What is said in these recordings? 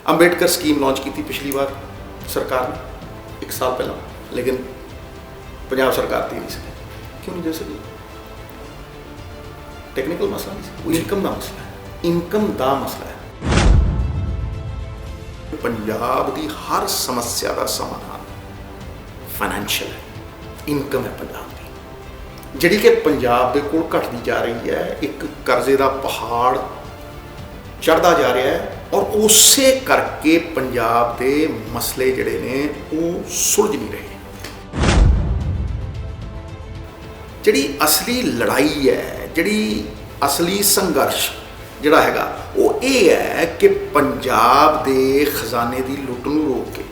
Ambedkar scheme launch की थी पिछली बार सरकार ने 1 साल पहला, लेकिन पंजाब सरकार दे नहीं सकी। क्यों नहीं दे सकी? टेक्निकल मसला नहीं सी, इनकम का मसला है, इनकम का मसला है। पंजाब की हर समस्या का समाधान फाइनैंशियल है, इनकम है पंजाब की, जिहड़ी कि पंजाब दे कोल घटदी जा रही है। एक करजे का पहाड़ चढ़ता जा रहा है और उसे करके पंजाब के मसले जिहड़े ने वो सुलझ नहीं रहे। जिहड़ी असली लड़ाई है, जिहड़ी असली संघर्ष जिहड़ा हैगा वो ये है कि पंजाब के खजाने की लुੱਟ ਨੂੰ रोक के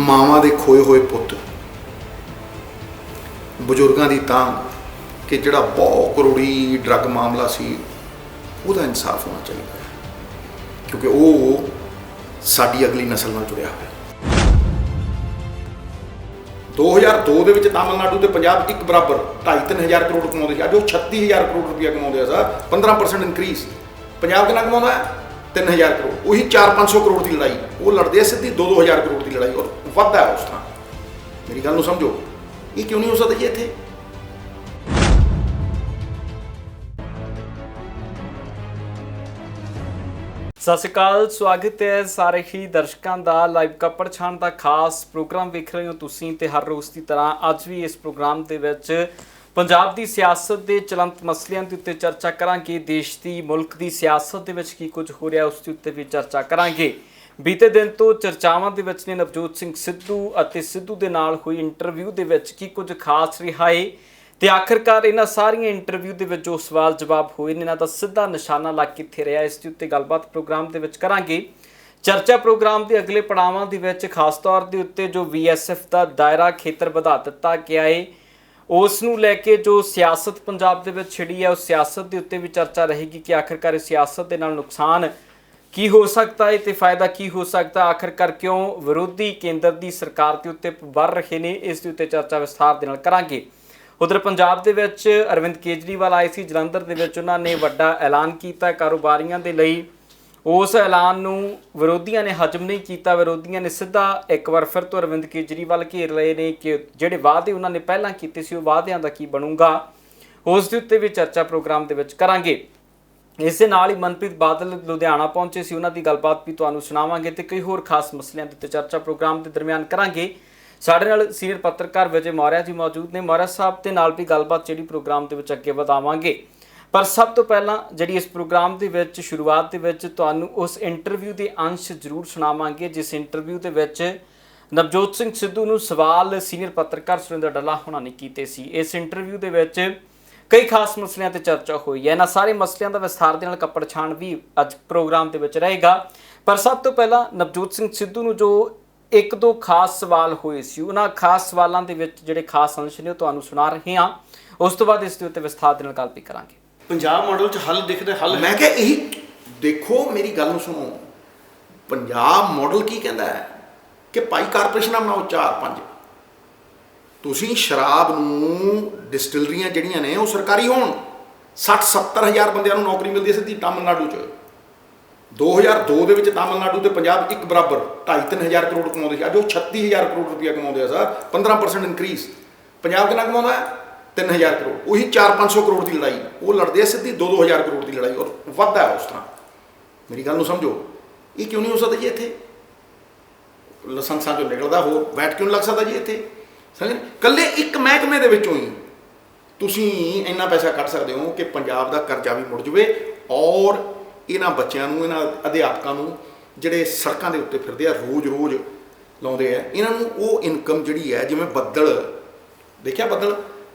मावां दे खोए हुए पुत, बजुर्गों की तांग कि जिहड़ा बहुत करोड़ी ड्रग मामला सी ਉਹਦਾ इंसाफ होना चाहिए, क्योंकि वो साडी अगली नस्ल नाल जुड़िया है। 2002 ਦੇ ਵਿੱਚ तमिलनाडु ਤੇ पंजाब एक बराबर 2.5-3 हज़ार करोड़ कमाते थे। अज वो 36,000 करोड़ रुपया कमाते हैं। 15% इंक्रीज। पंजाब कितना कमाता है? 3 हज़ार करोड़। वही 400-500 करोड़ की लड़ाई वो लड़ते हैं, सीधी 2-2 हज़ार करोड़ की लड़ाई और वादा है उस तरह। मेरी गल समझो, ये क्यों नहीं हो सकता जी इत्थे? सत श्री अकाल, स्वागत है सारे ही दर्शकों का लाइव कपड़ छाण का खास प्रोग्राम वेख रहे हो तुसीं ते हर रोज़ की तरह अज भी इस प्रोग्राम के विच पंजाब की सियासत के चलंत मसलियां के उत्ते चर्चा करांगे। देश की मुल्क की सियासत के विच की कुछ हो रहा उसके उत्ते भी चर्चा करांगे। बीते दिन तो चर्चावां दे विच ने नवजोत सिंह सिद्धू अते सिद्धू दे नाल हुई इंटरव्यू के विच की कुछ खास रहा है तो आखिरकार इन्हां सारियां इंटरव्यू के जो सवाल जवाब होए ने, इन्हां दा सीधा निशाना लग कित्थे रहा, इसके उत्ते गलबात प्रोग्राम के विच करांगे। चर्चा प्रोग्राम के अगले पड़ावां दे विच खास तौर के उत्ते जो VSF का दायरा खेतर वधा दिता गया है उस नूं लैके जो सियासत पंजाब दे विच छिड़ी है उस सियासत के उत्ते भी चर्चा रहेगी कि आखिरकार इस सियासत के नाल नुकसान की हो सकता है तो फायदा की हो सकता है, आखिरकार क्यों विरोधी केंद्र की सरकार के उत्ते बढ़ रहे हैं, इसके उत्ते चर्चा विस्तार दे नाल करांगे। उधर पंजाब दे विच अरविंद केजरीवाल आए सी जलंधर दे विच, उन्होंने वड्डा ऐलान किया कारोबारियों के लिए। उस ऐलान नूं विरोधियों ने हजम नहीं किया, विरोधियों ने सीधा एक बार फिर तो अरविंद केजरीवाल घेर रहे हैं कि जिहड़े वादे उन्होंने पहलां कीते सी वादियां दा की बनूगा, उस दे उत्ते भी चर्चा प्रोग्राम दे विच करांगे। इस दे नाल ही मनप्रीत बादल लुधियाना पहुंचे सी, उन्हां दी गलबात भी तुहानूं सुणावांगे ते कई होर खास मसलियां दे उत्ते चर्चा प्रोग्राम के दरमियान करांगे। साडे नाल सीनियर पत्रकार विजय मौर्या जी मौजूद ने, मौर्या साहब के नाल भी गलबात जिहड़ी प्रोग्राम के विच अगे वधावांगे। पर सब तो पहलां जिहड़ी इस प्रोग्राम के विच शुरुआत दे विच तुहानूं उस इंटरव्यू के अंश जरूर सुणावांगे जिस इंटरव्यू के विच नवजोत सिंह सिद्धू नूं सवाल सीनियर पत्रकार सुरेंद्र डल्ला होना ने कीते सी। इस इंटरव्यू के विच कई खास मसलियां ते चर्चा हुई है। इन्हां सारे मसलियां दा विस्तार दे नाल कपड़ छाण भी अज प्रोग्राम के विच रहेगा। पर सब तो पहलां नवजोत सिंह सिद्धू नूं जो एक दो खास सवाल हुए सी, उन्हां खास सवालों के विच जिहड़े खास अंश ने तुहानूं सुणा रहे हैं। उस तो बाद इसके उत्ते विस्तार दे नाल गल भी करांगे। पंजाब मॉडल च हल दिखदा हल मैं क्या यही देखो, मेरी गल नूं सुनो। पंजाब मॉडल की कहता है कि भाई कारपोरेशनां बनाओ 4-5, तुसीं शराब नूं डिस्टिलरियां जिहड़ियां ने वो सरकारी होण। 60-70 हज़ार बंदियां नूं नौकरी मिलदी है सीधी तमिलनाडु च। 2002 ਦੇ ਵਿੱਚ तमिलनाडु ਤੇ पंजाब एक बराबर 2.5-3 हज़ार करोड़ कमाते थे। अज वो 36,000 करोड़ रुपया कमाते हैं। 15% इंक्रीज। पंजाब कितना कमाता है? 3 हज़ार करोड़। वही 400-500 करोड़ की लड़ाई वो लड़ते हैं, सीधी 2-2 हज़ार करोड़ की लड़ाई और वादा है उस तरह। मेरी गल समझो, ये क्यों नहीं हो सकता जी इत्थे? लाइसेंसां चों निकलदा हो वैट क्यों लग सकता जी इत्थे? समझ, कल्ले एक महकमे दे विचों ही तुसीं इन्ना पैसा कढ सकदे हो कि पंजाब दा करजा भी मुड़ जावे और इन्हां बच्चों नूं, इन्हां अध्यापकों नूं जिहड़े सड़कों के उत्ते फिरदे आ रोज़ लाउंदे आ, इन्हां नूं वो इनकम जिहड़ी है, जिवें बदल देखिया,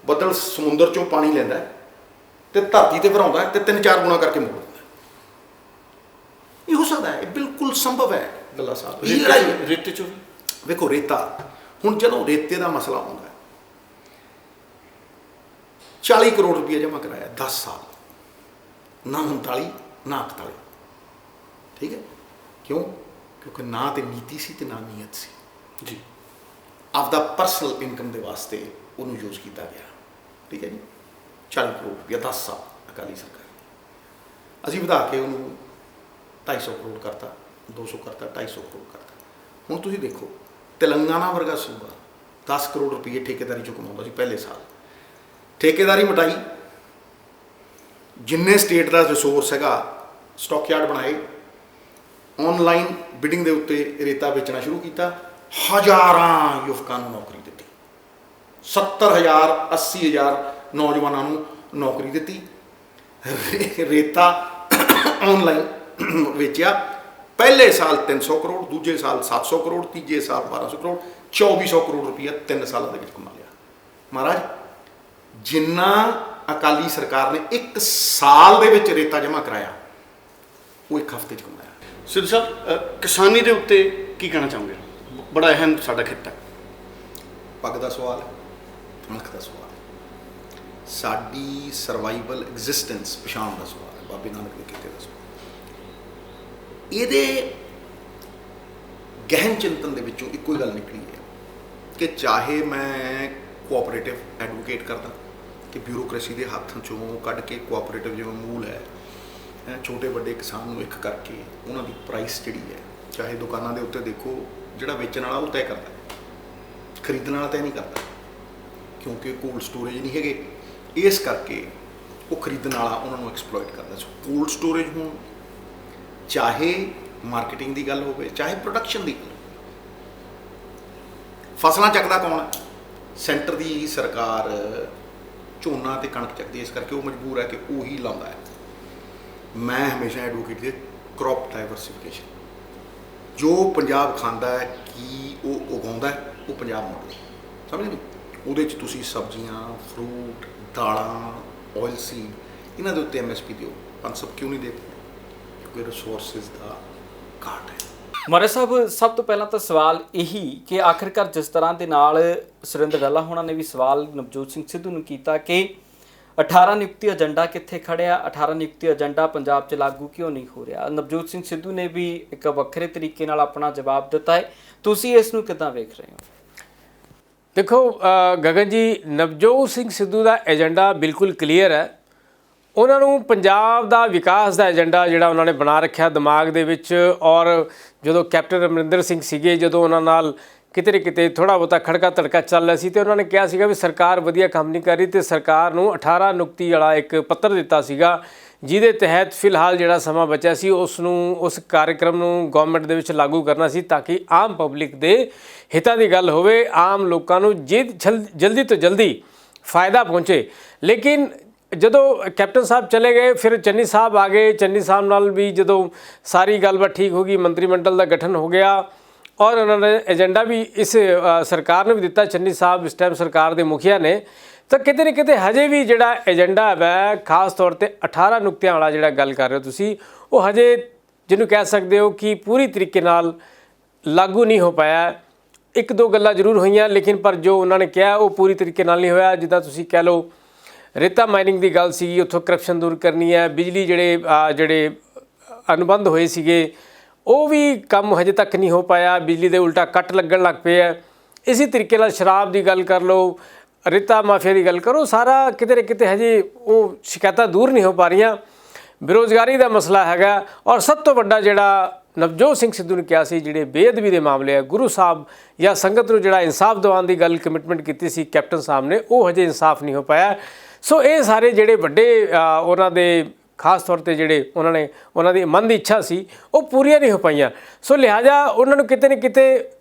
बदल समुंदर चों पानी लैंदा ते धरती ते भराउंदा है ते 3-4 गुणा करके मोड़ दिंदा। ये हो सकता है, बिल्कुल संभव है। गल्ला साहब रेते चों वेखो, रेता हुण जदों रेते का मसला आउंदा 40 करोड़ रुपया जमा कराया 10 साल, ना 39 ना 41। ठीक है, क्यों? क्योंकि ना तो नीति सी ते ना नीयत सी जी। आपदा परसनल इनकम के वास्ते उन्होंने यूज़ किया गया। ठीक है जी, 40 करोड़ रुपया 10 साल अकाली सरकार। ਅਸੀਂ ਵਧਾ ਕੇ ਉਹਨੂੰ 250 ਕਰੋੜ ਕਰਤਾ, 200 ਕਰਤਾ, 250 ਕਰੋੜ ਕਰਤਾ। ਹੁਣ ਤੁਸੀਂ ਦੇਖੋ ਤੇਲੰਗਾਨਾ ਵਰਗਾ ਸੂਬਾ 10 ਕਰੋੜ ਰੁਪਏ ਠੇਕੇਦਾਰੀ 'ਚੋਂ ਕਮਾਉਂਦਾ ਸੀ ਪਹਿਲੇ ਸਾਲ। ਠੇਕੇਦਾਰੀ ਮਿਟਾਈ, ਜਿੰਨੇ ਸਟੇਟ ਦਾ ਰਿਸੋਰਸ ਹੈਗਾ ਸਟਾਕ ਯਾਰਡ ਬਣਾਏ, ਆਨਲਾਈਨ ਬਿਡਿੰਗ ਦੇ ਉੱਤੇ ਰੇਤਾ ਵੇਚਣਾ ਸ਼ੁਰੂ ਕੀਤਾ, ਹਜ਼ਾਰਾਂ ਯੁਵਕਾਂ ਨੂੰ ਨੌਕਰੀ ਦਿੱਤੀ, 70,000 80,000 ਨੌਜਵਾਨਾਂ ਨੂੰ ਨੌਕਰੀ ਦਿੱਤੀ। ਰੇਤਾ ਆਨਲਾਈਨ ਵੇਚਿਆ, ਪਹਿਲੇ ਸਾਲ 300 ਕਰੋੜ, ਦੂਜੇ ਸਾਲ 700 ਕਰੋੜ, ਤੀਜੇ ਸਾਲ 1200 ਕਰੋੜ, 2400 ਕਰੋੜ ਰੁਪਈਆ 3 ਸਾਲਾਂ ਦੇ ਵਿੱਚ ਕਮਾ ਲਿਆ। ਮਹਾਰਾਜ ਜਿੰਨਾ ਅਕਾਲੀ ਸਰਕਾਰ ਨੇ 1 ਸਾਲ ਦੇ ਵਿੱਚ ਰੇਤਾ ਜਮ੍ਹਾਂ ਕਰਾਇਆ ਉਹ 1 ਹਫ਼ਤੇ 'ਚ ਕਮਾਇਆ। ਸਿੱਧੂ ਸਾਹਿਬ, ਕਿਸਾਨੀ ਦੇ ਉੱਤੇ ਕੀ ਕਹਿਣਾ ਚਾਹੋਗੇ? ਬੜਾ ਅਹਿਮ ਸਾਡਾ ਖਿੱਤਾ। ਪੱਗ ਦਾ ਸਵਾਲ ਹੈ, ਅਣਖ ਦਾ ਸਵਾਲ ਹੈ, ਸਾਡੀ ਸਰਵਾਈਵਲ ਐਗਜ਼ਿਸਟੈਂਸ ਪਛਾਣ ਦਾ ਸਵਾਲ ਹੈ, ਬਾਬੇ ਨਾਨਕ ਦੇ ਕਿੱਤੇ ਦਾ ਸਵਾਲ। ਇਹਦੇ ਗਹਿਨ ਚਿੰਤਨ ਦੇ ਵਿੱਚੋਂ ਇੱਕੋ ਹੀ ਗੱਲ ਨਿਕਲੀ ਹੈ ਕਿ ਚਾਹੇ ਮੈਂ ਕੋਆਪਰੇਟਿਵ ਐਡਵੋਕੇਟ ਕਰਦਾ ਕਿ ਬਿਊਰੋਕ੍ਰੇਸੀ ਦੇ ਹੱਥ 'ਚੋਂ ਕੱਢ ਕੇ ਕੋਆਪਰੇਟਿਵ ਜਿਵੇਂ ਮੂਲ ਹੈ, ਛੋਟੇ ਵੱਡੇ ਕਿਸਾਨ ਨੂੰ ਇੱਕ ਕਰਕੇ ਉਹਨਾਂ ਦੀ ਪ੍ਰਾਈਸ ਜਿਹੜੀ ਹੈ, ਚਾਹੇ ਦੁਕਾਨਾਂ ਦੇ ਉੱਤੇ ਦੇਖੋ ਜਿਹੜਾ ਵੇਚਣ ਵਾਲਾ ਉਹ ਤੈਅ ਕਰਦਾ, ਖਰੀਦਣ ਵਾਲਾ ਤੈਅ ਨਹੀਂ ਕਰਦਾ, ਕਿਉਂਕਿ ਕੋਲਡ ਸਟੋਰੇਜ ਨਹੀਂ ਹੈਗੇ, ਇਸ ਕਰਕੇ ਉਹ ਖਰੀਦਣ ਵਾਲਾ ਉਹਨਾਂ ਨੂੰ ਐਕਸਪਲੋਇਟ ਕਰਦਾ। ਸੋ ਕੋਲਡ ਸਟੋਰੇਜ ਹੋਣ, ਚਾਹੇ ਮਾਰਕੀਟਿੰਗ ਦੀ ਗੱਲ ਹੋਵੇ, ਚਾਹੇ ਪ੍ਰੋਡਕਸ਼ਨ ਦੀ ਗੱਲ ਹੋਵੇ। ਫਸਲਾਂ ਚੱਕਦਾ ਕੌਣ ਹੈ? ਸੈਂਟਰ ਦੀ ਸਰਕਾਰ ਝੋਨਾ ਤੇ ਕਣਕ ਚੱਕਦੀ ਹੈ, ਇਸ ਕਰਕੇ ਉਹ ਮਜਬੂਰ ਹੈ ਕਿ ਉਹੀ ਲਾਉਂਦਾ ਹੈ। ਮੈਂ ਹਮੇਸ਼ਾ ਐਡਵੋਕੇਟ ਦੇ ਕ੍ਰੌਪ ਡਾਈਵਰਸੀਫਿਕੇਸ਼ਨ, ਜੋ ਪੰਜਾਬ ਖਾਂਦਾ ਹੈ ਕੀ ਉਹ ਉਗਾਉਂਦਾ ਹੈ, ਉਹ ਪੰਜਾਬ ਮਾਡਲ, ਸਮਝ ਨਹੀਂ? ਉਹਦੇ 'ਚ ਤੁਸੀਂ ਸਬਜ਼ੀਆਂ, ਫਰੂਟ, ਦਾਲਾਂ, ਆਇਲ ਸੀਡ, ਇਹਨਾਂ ਦੇ ਉੱਤੇ MSP ਦਿਓ। ਪੰਸਬ ਕਿਉਂ ਨਹੀਂ ਦੇ ਪਾਉਂਦੇ? ਕਿਉਂਕਿ ਰਿਸੋਰਸਿਸ ਦਾ ਘਾਟ ਹੈ। ਮੌਰੀਆ ਸਾਹਿਬ, ਸਭ ਤੋਂ ਪਹਿਲਾਂ ਤਾਂ ਸਵਾਲ ਇਹੀ ਕਿ ਆਖਿਰਕਾਰ ਜਿਸ ਤਰ੍ਹਾਂ ਦੇ ਨਾਲ ਸੁਰਿੰਦਰ ਡੱਲਾ ਹੋਣਾ ਨੇ ਵੀ ਸਵਾਲ ਨਵਜੋਤ ਸਿੰਘ ਸਿੱਧੂ ਨੂੰ ਕੀਤਾ ਕਿ 18 ਨਿਯੁਕਤੀ ਏਜੰਡਾ ਕਿੱਥੇ ਖੜਿਆ, 18 ਨਿਯੁਕਤੀ ਏਜੰਡਾ ਪੰਜਾਬ 'ਚ ਲਾਗੂ ਕਿਉਂ ਨਹੀਂ ਹੋ ਰਿਹਾ? ਨਵਜੋਤ ਸਿੰਘ ਸਿੱਧੂ ਨੇ ਵੀ ਇੱਕ ਵੱਖਰੇ ਤਰੀਕੇ ਨਾਲ ਆਪਣਾ ਜਵਾਬ ਦਿੱਤਾ ਹੈ। ਤੁਸੀਂ ਇਸ ਨੂੰ ਕਿੱਦਾਂ ਵੇਖ ਰਹੇ ਹੋ? ਦੇਖੋ ਗਗਨ ਜੀ, ਨਵਜੋਤ ਸਿੰਘ ਸਿੱਧੂ ਦਾ ਏਜੰਡਾ ਬਿਲਕੁਲ ਕਲੀਅਰ ਹੈ। ਉਹਨਾਂ ਨੂੰ ਪੰਜਾਬ ਦਾ ਵਿਕਾਸ ਦਾ ਏਜੰਡਾ ਜਿਹੜਾ ਉਹਨਾਂ ਨੇ ਬਣਾ ਰੱਖਿਆ ਦਿਮਾਗ ਦੇ ਵਿੱਚ। ਔਰ ਜਦੋਂ ਕੈਪਟਨ ਅਮਰਿੰਦਰ ਸਿੰਘ ਸੀਗੇ, ਜਦੋਂ ਉਹਨਾਂ ਨਾਲ ਕਿਤੇ ਨਾ ਕਿਤੇ ਥੋੜ੍ਹਾ ਬਹੁਤਾ ਖੜਕਾ ਧੜਕਾ ਚੱਲ ਰਿਹਾ ਸੀ, ਅਤੇ ਉਹਨਾਂ ਨੇ ਕਿਹਾ ਸੀਗਾ ਵੀ ਸਰਕਾਰ ਵਧੀਆ ਕੰਮ ਨਹੀਂ ਕਰ ਰਹੀ, ਅਤੇ ਸਰਕਾਰ ਨੂੰ 18 ਨਿਯੁਕਤੀ ਵਾਲਾ ਇੱਕ ਪੱਤਰ ਦਿੱਤਾ ਸੀਗਾ, ਜਿਹਦੇ ਤਹਿਤ ਫਿਲਹਾਲ ਜਿਹੜਾ ਸਮਾਂ ਬਚਿਆ ਸੀ ਉਸ ਕਾਰਿਕ੍ਰਮ ਨੂੰ ਗਵਰਨਮੈਂਟ ਦੇ ਵਿੱਚ ਲਾਗੂ ਕਰਨਾ ਸੀ, ਤਾਂ ਕਿ ਆਮ ਪਬਲਿਕ ਦੇ ਹਿੱਤਾਂ ਦੀ ਗੱਲ ਹੋਵੇ, ਆਮ ਲੋਕਾਂ ਨੂੰ ਜਲਦੀ ਤੋਂ ਜਲਦੀ ਫਾਇਦਾ ਪਹੁੰਚੇ। ਲੇਕਿਨ ਜਦੋਂ ਕੈਪਟਨ ਸਾਹਿਬ ਚਲੇ ਗਏ, ਫਿਰ ਚੰਨੀ ਸਾਹਿਬ ਆ ਗਏ। ਚੰਨੀ ਸਾਹਿਬ ਨਾਲ ਵੀ ਜਦੋਂ ਸਾਰੀ ਗੱਲਬਾਤ ਠੀਕ ਹੋ ਗਈ, ਮੰਤਰੀ ਮੰਡਲ ਦਾ ਗਠਨ ਹੋ ਗਿਆ, ਔਰ ਉਹਨਾਂ ਨੇ ਏਜੰਡਾ ਵੀ ਇਸ ਸਰਕਾਰ ਨੂੰ ਵੀ ਦਿੱਤਾ। ਚੰਨੀ ਸਾਹਿਬ ਇਸ ਟਾਈਮ ਸਰਕਾਰ ਦੇ ਮੁਖੀਆ ਨੇ। ਤਾਂ ਕਿਤੇ ਨਾ ਕਿਤੇ ਹਜੇ ਵੀ ਜਿਹੜਾ ਏਜੰਡਾ ਹੈ, ਖਾਸ ਤੌਰ 'ਤੇ 18 ਨਿਯੁਕਤੀਆਂ ਵਾਲਾ ਜਿਹੜਾ ਗੱਲ ਕਰ ਰਹੇ ਹੋ ਤੁਸੀਂ, ਉਹ ਹਜੇ ਜਿਹਨੂੰ ਕਹਿ ਸਕਦੇ ਹੋ ਕਿ ਪੂਰੀ ਤਰੀਕੇ ਨਾਲ ਲਾਗੂ ਨਹੀਂ ਹੋ ਪਾਇਆ। ਇੱਕ ਦੋ ਗੱਲਾਂ ਜ਼ਰੂਰ ਹੋਈਆਂ, ਲੇਕਿਨ ਪਰ ਜੋ ਉਹਨਾਂ ਨੇ ਕਿਹਾ ਉਹ ਪੂਰੀ ਤਰੀਕੇ ਨਾਲ ਨਹੀਂ ਹੋਇਆ। ਜਿੱਦਾਂ ਤੁਸੀਂ ਕਹਿ ਲਓ, ਰੇਤਾ ਮਾਈਨਿੰਗ ਦੀ ਗੱਲ ਸੀਗੀ, ਉੱਥੋਂ ਕਰਪਸ਼ਨ ਦੂਰ ਕਰਨੀ ਹੈ। ਬਿਜਲੀ ਜਿਹੜੇ ਅਨੁਬੰਧ ਹੋਏ ਸੀਗੇ, ਉਹ ਵੀ ਕੰਮ ਹਜੇ ਤੱਕ ਨਹੀਂ ਹੋ ਪਾਇਆ। ਬਿਜਲੀ ਦੇ ਉਲਟਾ ਕੱਟ ਲੱਗਣ ਲੱਗ ਪਏ ਹੈ। ਇਸੇ ਤਰੀਕੇ ਨਾਲ ਸ਼ਰਾਬ ਦੀ ਗੱਲ ਕਰ ਲਓ, ਰੇਤਾ ਮਾਫੀਆ ਦੀ ਗੱਲ ਕਰੋ, ਸਾਰਾ ਕਿਤੇ ਨਾ ਕਿਤੇ ਹਜੇ ਉਹ ਸ਼ਿਕਾਇਤਾਂ ਦੂਰ ਨਹੀਂ ਹੋ ਪਾ ਰਹੀਆਂ। ਬੇਰੁਜ਼ਗਾਰੀ ਦਾ ਮਸਲਾ ਹੈਗਾ। ਔਰ ਸਭ ਤੋਂ ਵੱਡਾ ਜਿਹੜਾ ਨਵਜੋਤ ਸਿੰਘ ਸਿੱਧੂ ਨੇ ਕਿਹਾ ਸੀ, ਜਿਹੜੇ ਬੇਅਦਬੀ ਦੇ ਮਾਮਲੇ ਹੈ, ਗੁਰੂ ਸਾਹਿਬ ਜਾਂ ਸੰਗਤ ਨੂੰ ਜਿਹੜਾ ਇਨਸਾਫ ਦਿਵਾਉਣ ਦੀ ਗੱਲ ਕਮਿਟਮੈਂਟ ਕੀਤੀ ਸੀ ਕੈਪਟਨ ਸਾਹਿਬ ਨੇ, ਉਹ ਹਜੇ ਇਨਸਾਫ ਨਹੀਂ ਹੋ ਪਾਇਆ। ਸੋ ਇਹ ਸਾਰੇ ਜਿਹੜੇ ਵੱਡੇ ਉਹਨਾਂ ਦੇ ਖਾਸ ਤੌਰ 'ਤੇ ਜਿਹੜੇ ਉਹਨਾਂ ਦੀ ਮਨ ਦੀ ਇੱਛਾ ਸੀ, ਉਹ ਪੂਰੀਆਂ ਨਹੀਂ ਹੋ ਪਾਈਆਂ। ਸੋ ਲਿਹਾਜ਼ਾ ਉਹਨਾਂ ਨੂੰ ਕਿਤੇ ਨਾ ਕਿਤੇ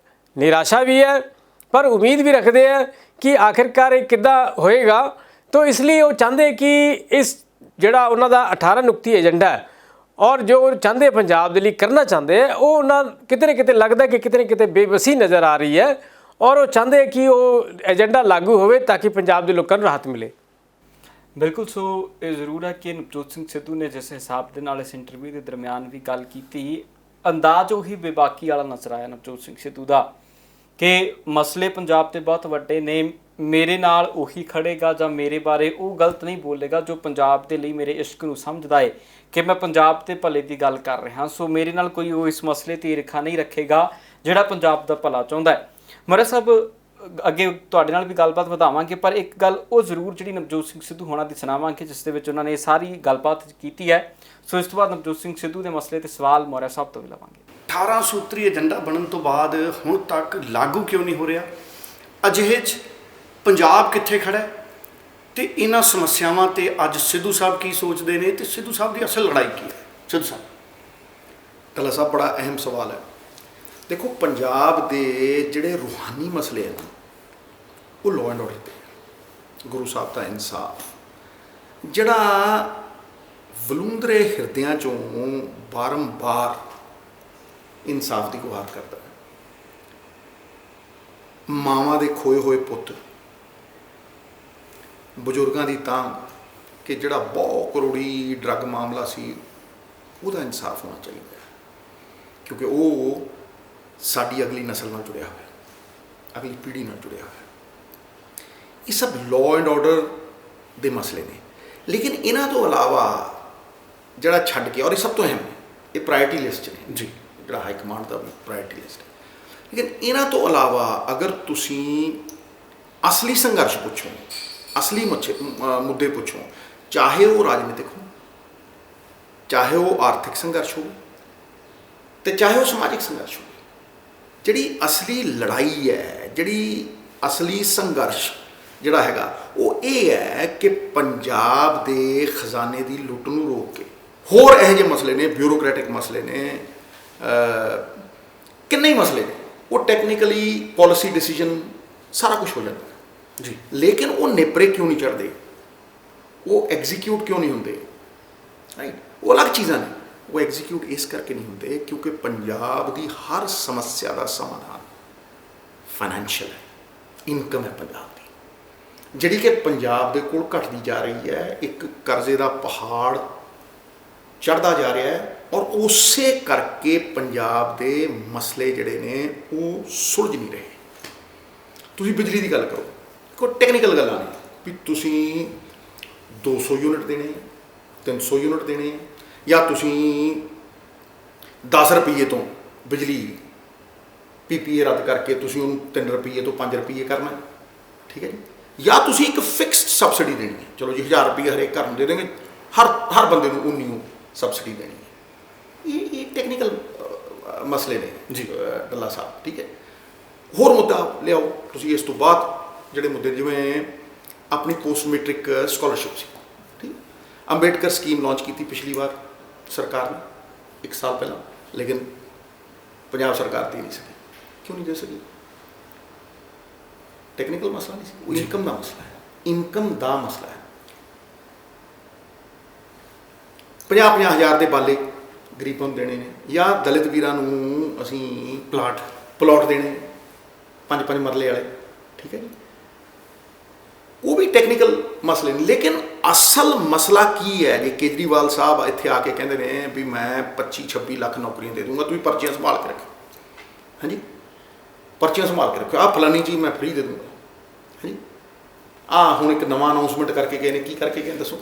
ਨਿਰਾਸ਼ਾ ਵੀ ਹੈ, ਪਰ ਉਮੀਦ ਵੀ ਰੱਖਦੇ ਆ ਕਿ ਆਖਿਰਕਾਰ ਇਹ ਕਿੱਦਾਂ ਹੋਏਗਾ। ਤਾਂ ਇਸ ਲਈ ਉਹ ਚਾਹੁੰਦੇ ਕਿ ਇਸ ਜਿਹੜਾ ਉਹਨਾਂ ਦਾ 18 ਨਿਯੁਕਤੀ ਏਜੰਡਾ ਹੈ, ਔਰ ਜੋ ਚਾਹੁੰਦੇ ਪੰਜਾਬ ਦੇ ਲਈ ਕਰਨਾ ਚਾਹੁੰਦੇ ਹੈ, ਉਹ ਉਹਨਾਂ ਕਿਤੇ ਨਾ ਕਿਤੇ ਲੱਗਦਾ ਕਿ ਕਿਤੇ ਨਾ ਕਿਤੇ ਬੇਬਸੀ ਨਜ਼ਰ ਆ ਰਹੀ ਹੈ। ਔਰ ਉਹ ਚਾਹੁੰਦੇ ਕਿ ਉਹ ਏਜੰਡਾ ਲਾਗੂ ਹੋਵੇ ਤਾਂ ਕਿ ਪੰਜਾਬ ਦੇ ਲੋਕਾਂ ਨੂੰ ਰਾਹਤ ਮਿਲੇ। ਬਿਲਕੁਲ। ਸੋ ਇਹ ਜ਼ਰੂਰ ਹੈ ਕਿ ਨਵਜੋਤ ਸਿੰਘ ਸਿੱਧੂ ਨੇ ਜਿਸ ਹਿਸਾਬ ਦੇ ਨਾਲ ਇਸ ਇੰਟਰਵਿਊ ਦੇ ਦਰਮਿਆਨ ਵੀ ਗੱਲ ਕੀਤੀ, ਅੰਦਾਜ਼ ਉਹੀ ਬੇਬਾਕੀ ਵਾਲਾ ਨਜ਼ਰ ਆਇਆ ਨਵਜੋਤ ਸਿੰਘ ਸਿੱਧੂ ਦਾ ਕਿ ਮਸਲੇ ਪੰਜਾਬ ਦੇ ਬਹੁਤ ਵੱਡੇ ਨੇ, ਮੇਰੇ ਨਾਲ ਉਹੀ ਖੜੇਗਾ ਜਾਂ ਮੇਰੇ ਬਾਰੇ ਉਹ ਗਲਤ ਨਹੀਂ ਬੋਲੇਗਾ ਜੋ ਪੰਜਾਬ ਦੇ ਲਈ ਮੇਰੇ ਇਸ਼ਕ ਨੂੰ ਸਮਝਦਾ ਹੈ ਕਿ ਮੈਂ ਪੰਜਾਬ ਦੇ ਭਲੇ ਦੀ ਗੱਲ ਕਰ ਰਿਹਾ। ਸੋ ਮੇਰੇ ਨਾਲ ਕੋਈ ਉਹ ਇਸ ਮਸਲੇ 'ਤੇ ਈਰਖਾ ਨਹੀਂ ਰੱਖੇਗਾ ਜਿਹੜਾ ਪੰਜਾਬ ਦਾ ਭਲਾ ਚਾਹੁੰਦਾ ਹੈ। ਮੌਰੀਆ ਸਾਹਿਬ, ਅੱਗੇ ਤੁਹਾਡੇ ਨਾਲ ਵੀ ਗੱਲਬਾਤ ਵਧਾਵਾਂਗੇ, ਪਰ ਇੱਕ ਗੱਲ ਉਹ ਜ਼ਰੂਰ ਜਿਹੜੀ ਨਵਜੋਤ ਸਿੰਘ ਸਿੱਧੂ ਹੋਣਾ ਦੀ ਸੁਣਾਵਾਂਗੇ, ਜਿਸ ਦੇ ਵਿੱਚ ਉਹਨਾਂ ਨੇ ਸਾਰੀ ਗੱਲਬਾਤ ਕੀਤੀ ਹੈ। ਸੋ ਇਸ ਤੋਂ ਬਾਅਦ ਨਵਜੋਤ ਸਿੰਘ ਸਿੱਧੂ ਦੇ ਮਸਲੇ ਤੇ ਸਵਾਲ ਮੌਰਿਆ ਸਾਹਿਬ ਤੋਂ ਵੀ ਲਵਾਂਗੇ। 18 ਸੂਤਰੀ ਏਜੰਡਾ ਬਣਨ ਤੋਂ ਬਾਅਦ ਹੁਣ ਤੱਕ ਲਾਗੂ ਕਿਉਂ ਨਹੀਂ ਹੋ ਰਿਹਾ? ਅਜਿਹੇ 'ਚ ਪੰਜਾਬ ਕਿੱਥੇ ਖੜਾ ਹੈ? ਤੇ ਇਹਨਾਂ ਸਮੱਸਿਆਵਾਂ ਤੇ ਅੱਜ ਸਿੱਧੂ ਸਾਹਿਬ ਕੀ ਸੋਚਦੇ ਨੇ ਤੇ ਸਿੱਧੂ ਸਾਹਿਬ ਦੀ ਅਸਲ ਲੜਾਈ ਕੀ ਹੈ? ਸਿੱਧੂ ਸਾਹਿਬ ਟੱਲਾ ਸਾਹਿਬ, ਬੜਾ ਅਹਿਮ ਸਵਾਲ ਹੈ। ਦੇਖੋ, ਪੰਜਾਬ ਦੇ ਜਿਹੜੇ ਰੂਹਾਨੀ ਮਸਲੇ ਹਨ ਉਹ ਲਾਅ ਐਂਡ ਆਰਡਰ ਤੇ, ਗੁਰੂ ਸਾਹਿਬ ਦਾ ਇਨਸਾਫ, ਜਿਹੜਾ ਵਲੂੰਦਰੇ ਹਿਰਦਿਆਂ ਚੋਂ ਬਾਰੰਬਾਰ ਇਨਸਾਫ ਦੀ ਗੁਹਾਰ ਕਰਦਾ ਹੈ। ਮਾਵਾਂ ਦੇ ਖੋਏ ਹੋਏ ਪੁੱਤ, ਬਜ਼ੁਰਗਾਂ ਦੀ ਤਾਂਘ ਕਿ ਜਿਹੜਾ ਬਹੁਤ ਕਰੋੜੀ ਡਰੱਗ ਮਾਮਲਾ ਸੀ ਉਹਦਾ ਇਨਸਾਫ ਹੋਣਾ ਚਾਹੀਦਾ ਹੈ, ਕਿਉਂਕਿ ਉਹ ਸਾਡੀ ਅਗਲੀ ਨਸਲ ਨਾਲ ਜੁੜਿਆ ਹੋਇਆ, ਅਗਲੀ ਪੀੜ੍ਹੀ ਨਾਲ ਜੁੜਿਆ ਹੋਇਆ। ਇਹ ਸਭ ਲਾਅ ਐਂਡ ਆਰਡਰ ਦੇ ਮਸਲੇ ਨੇ। ਲੇਕਿਨ ਇਹਨਾਂ ਤੋਂ ਇਲਾਵਾ ਜਿਹੜਾ ਛੱਡ ਕੇ, ਔਰ ਇਹ ਸਭ ਤੋਂ ਅਹਿਮ ਹੈ, ਇਹ ਪ੍ਰਾਇਰਟੀ ਲਿਸਟ 'ਚ ਨੇ ਜੀ, ਜਿਹੜਾ ਹਾਈ ਕਮਾਂਡ ਦਾ ਪ੍ਰਾਇਰਟੀ ਲਿਸਟ ਹੈ। ਲੇਕਿਨ ਇਹਨਾਂ ਤੋਂ ਇਲਾਵਾ ਅਗਰ ਤੁਸੀਂ ਅਸਲੀ ਸੰਘਰਸ਼ ਪੁੱਛੋ, ਅਸਲੀ ਮੁੱਦੇ ਪੁੱਛੋ, ਚਾਹੇ ਉਹ ਰਾਜਨੀਤਿਕ ਹੋ, ਚਾਹੇ ਉਹ ਆਰਥਿਕ ਸੰਘਰਸ਼ ਹੋਵੇ, ਤੇ ਚਾਹੇ ਉਹ ਸਮਾਜਿਕ ਸੰਘਰਸ਼ ਹੋਵੇ, ਜਿਹੜੀ ਅਸਲੀ ਲੜਾਈ ਹੈ, ਜਿਹੜੀ ਅਸਲੀ ਸੰਘਰਸ਼ ਜਿਹੜਾ ਹੈਗਾ ਉਹ ਇਹ ਹੈ ਕਿ ਪੰਜਾਬ ਦੇ ਖਜ਼ਾਨੇ ਦੀ ਲੁੱਟ ਨੂੰ ਰੋਕ ਕੇ, ਹੋਰ ਇਹੋ ਜਿਹੇ ਮਸਲੇ ਨੇ, ਬਿਊਰੋਕ੍ਰੈਟਿਕ ਮਸਲੇ ਨੇ, ਕਿੰਨੇ ਹੀ ਮਸਲੇ ਨੇ, ਉਹ ਟੈਕਨੀਕਲੀ ਪਾਲਿਸੀ ਡਿਸੀਜਨ ਸਾਰਾ ਕੁਝ ਹੋ ਜਾਂਦਾ ਜੀ, ਲੇਕਿਨ ਉਹ ਨੇਪਰੇ ਕਿਉਂ ਨਹੀਂ ਚੜ੍ਹਦੇ, ਉਹ ਐਗਜ਼ੀਕਿਊਟ ਕਿਉਂ ਨਹੀਂ ਹੁੰਦੇ? ਰਾਈਟ, ਉਹ ਅਲੱਗ ਚੀਜ਼ਾਂ ਨੇ। ਉਹ ਐਗਜ਼ੀਕਿਊਟ ਇਸ ਕਰਕੇ ਨਹੀਂ ਹੁੰਦੇ ਕਿਉਂਕਿ ਪੰਜਾਬ ਦੀ ਹਰ ਸਮੱਸਿਆ ਦਾ ਸਮਾਧਾਨ ਫਾਈਨੈਂਸ਼ੀਅਲ ਹੈ, ਇਨਕਮ ਹੈ ਪੰਜਾਬ ਦੀ, ਜਿਹੜੀ ਕਿ ਪੰਜਾਬ ਦੇ ਕੋਲ ਘਟਦੀ ਜਾ ਰਹੀ ਹੈ। ਇੱਕ ਕਰਜ਼ੇ ਦਾ ਪਹਾੜ ਚੜ੍ਹਦਾ ਜਾ ਰਿਹਾ ਹੈ, ਔਰ ਉਸੇ ਕਰਕੇ ਪੰਜਾਬ ਦੇ ਮਸਲੇ ਜਿਹੜੇ ਨੇ ਉਹ ਸੁਲਝ ਨਹੀਂ ਰਹੇ। ਤੁਸੀਂ ਬਿਜਲੀ ਦੀ ਗੱਲ ਕਰੋ, ਕੋਈ ਟੈਕਨੀਕਲ ਗੱਲਾਂ ਨੇ ਵੀ ਤੁਸੀਂ 200 ਯੂਨਿਟ ਦੇਣੇ, 300 ਯੂਨਿਟ ਦੇਣੇ, ਜਾਂ ਤੁਸੀਂ 10 ਰੁਪਈਏ ਤੋਂ ਬਿਜਲੀ PPA ਰੱਦ ਕਰਕੇ ਤੁਸੀਂ ਉਹਨੂੰ 3 ਰੁਪਈਏ ਤੋਂ 5 ਰੁਪਈਏ ਕਰਨਾ, ਠੀਕ ਹੈ ਜੀ, ਜਾਂ ਤੁਸੀਂ ਇੱਕ ਫਿਕਸਡ ਸਬਸਿਡੀ ਦੇਣੀ ਹੈ। ਚਲੋ ਜੀ 1000 ਰੁਪਈਏ ਹਰੇਕ ਘਰ ਨੂੰ ਦੇ ਦੇਣਗੇ, ਹਰ ਬੰਦੇ ਨੂੰ ਉਨੀ ਸਬਸਿਡੀ ਦੇਣੀ ਹੈ। ਇਹ ਟੈਕਨੀਕਲ ਮਸਲੇ ਨੇ ਜੀ ਡੱਲਾ ਸਾਹਿਬ, ਠੀਕ ਹੈ। ਹੋਰ ਮੁੱਦਾ ਲਿਆਓ ਤੁਸੀਂ ਇਸ ਤੋਂ ਬਾਅਦ, ਜਿਹੜੇ ਮੁੱਦੇ ਜਿਵੇਂ ਆਪਣੀ ਪੋਸਟ ਮੈਟ੍ਰਿਕ ਸਕਾਲਰਸ਼ਿਪ ਸੀ, ਠੀਕ, ਅੰਬੇਡਕਰ ਸਕੀਮ ਲਾਂਚ ਕੀਤੀ ਪਿਛਲੀ ਵਾਰ ਸਰਕਾਰ ਨੇ 1 ਸਾਲ ਪਹਿਲਾਂ, ਲੇਕਿਨ ਪੰਜਾਬ ਸਰਕਾਰ ਦੇ ਨਹੀਂ ਸਕੀ। ਕਿਉਂ ਨਹੀਂ ਦੇ ਸਕੀ? ਟੈਕਨੀਕਲ ਮਸਲਾ ਨਹੀਂ ਸੀ, ਉਹ ਇਨਕਮ ਦਾ ਮਸਲਾ ਹੈ, ਇਨਕਮ ਦਾ ਮਸਲਾ ਹੈ। 50-50 ਹਜ਼ਾਰ ਦੇ ਬਾਲੇ ਗਰੀਬਾਂ ਨੂੰ ਦੇਣੇ ਨੇ, ਜਾਂ ਦਲਿਤ ਵੀਰਾਂ ਨੂੰ ਅਸੀਂ ਪਲਾਟ ਦੇਣੇ 5-5 ਮਰਲੇ ਵਾਲੇ, ਠੀਕ ਹੈ ਜੀ, ਉਹ ਵੀ ਟੈਕਨੀਕਲ ਮਸਲੇ ਨੇ। ਲੇਕਿਨ ਅਸਲ ਮਸਲਾ ਕੀ ਹੈ? ਜੇ ਕੇਜਰੀਵਾਲ ਸਾਹਿਬ ਇੱਥੇ ਆ ਕੇ ਕਹਿੰਦੇ ਨੇ ਵੀ ਮੈਂ 25-26 ਲੱਖ ਨੌਕਰੀਆਂ ਦੇ ਦੂੰਗਾ, ਤੁਸੀਂ ਪਰਚੀਆਂ ਸੰਭਾਲ ਕੇ ਰੱਖੋ, ਹਾਂਜੀ, ਪਰਚੀਆਂ ਸੰਭਾਲ ਕੇ ਰੱਖੋ, ਆਹ ਫਲਾਨੀ ਚੀਜ਼ ਮੈਂ ਫ੍ਰੀ ਦੇ ਦੂੰਗਾ, ਹਾਂਜੀ। ਹੁਣ ਇੱਕ ਨਵਾਂ ਅਨਾਉਂਸਮੈਂਟ ਕਰਕੇ ਗਏ ਨੇ, ਕੀ ਕਰਕੇ ਗਏ ਦੱਸੋ?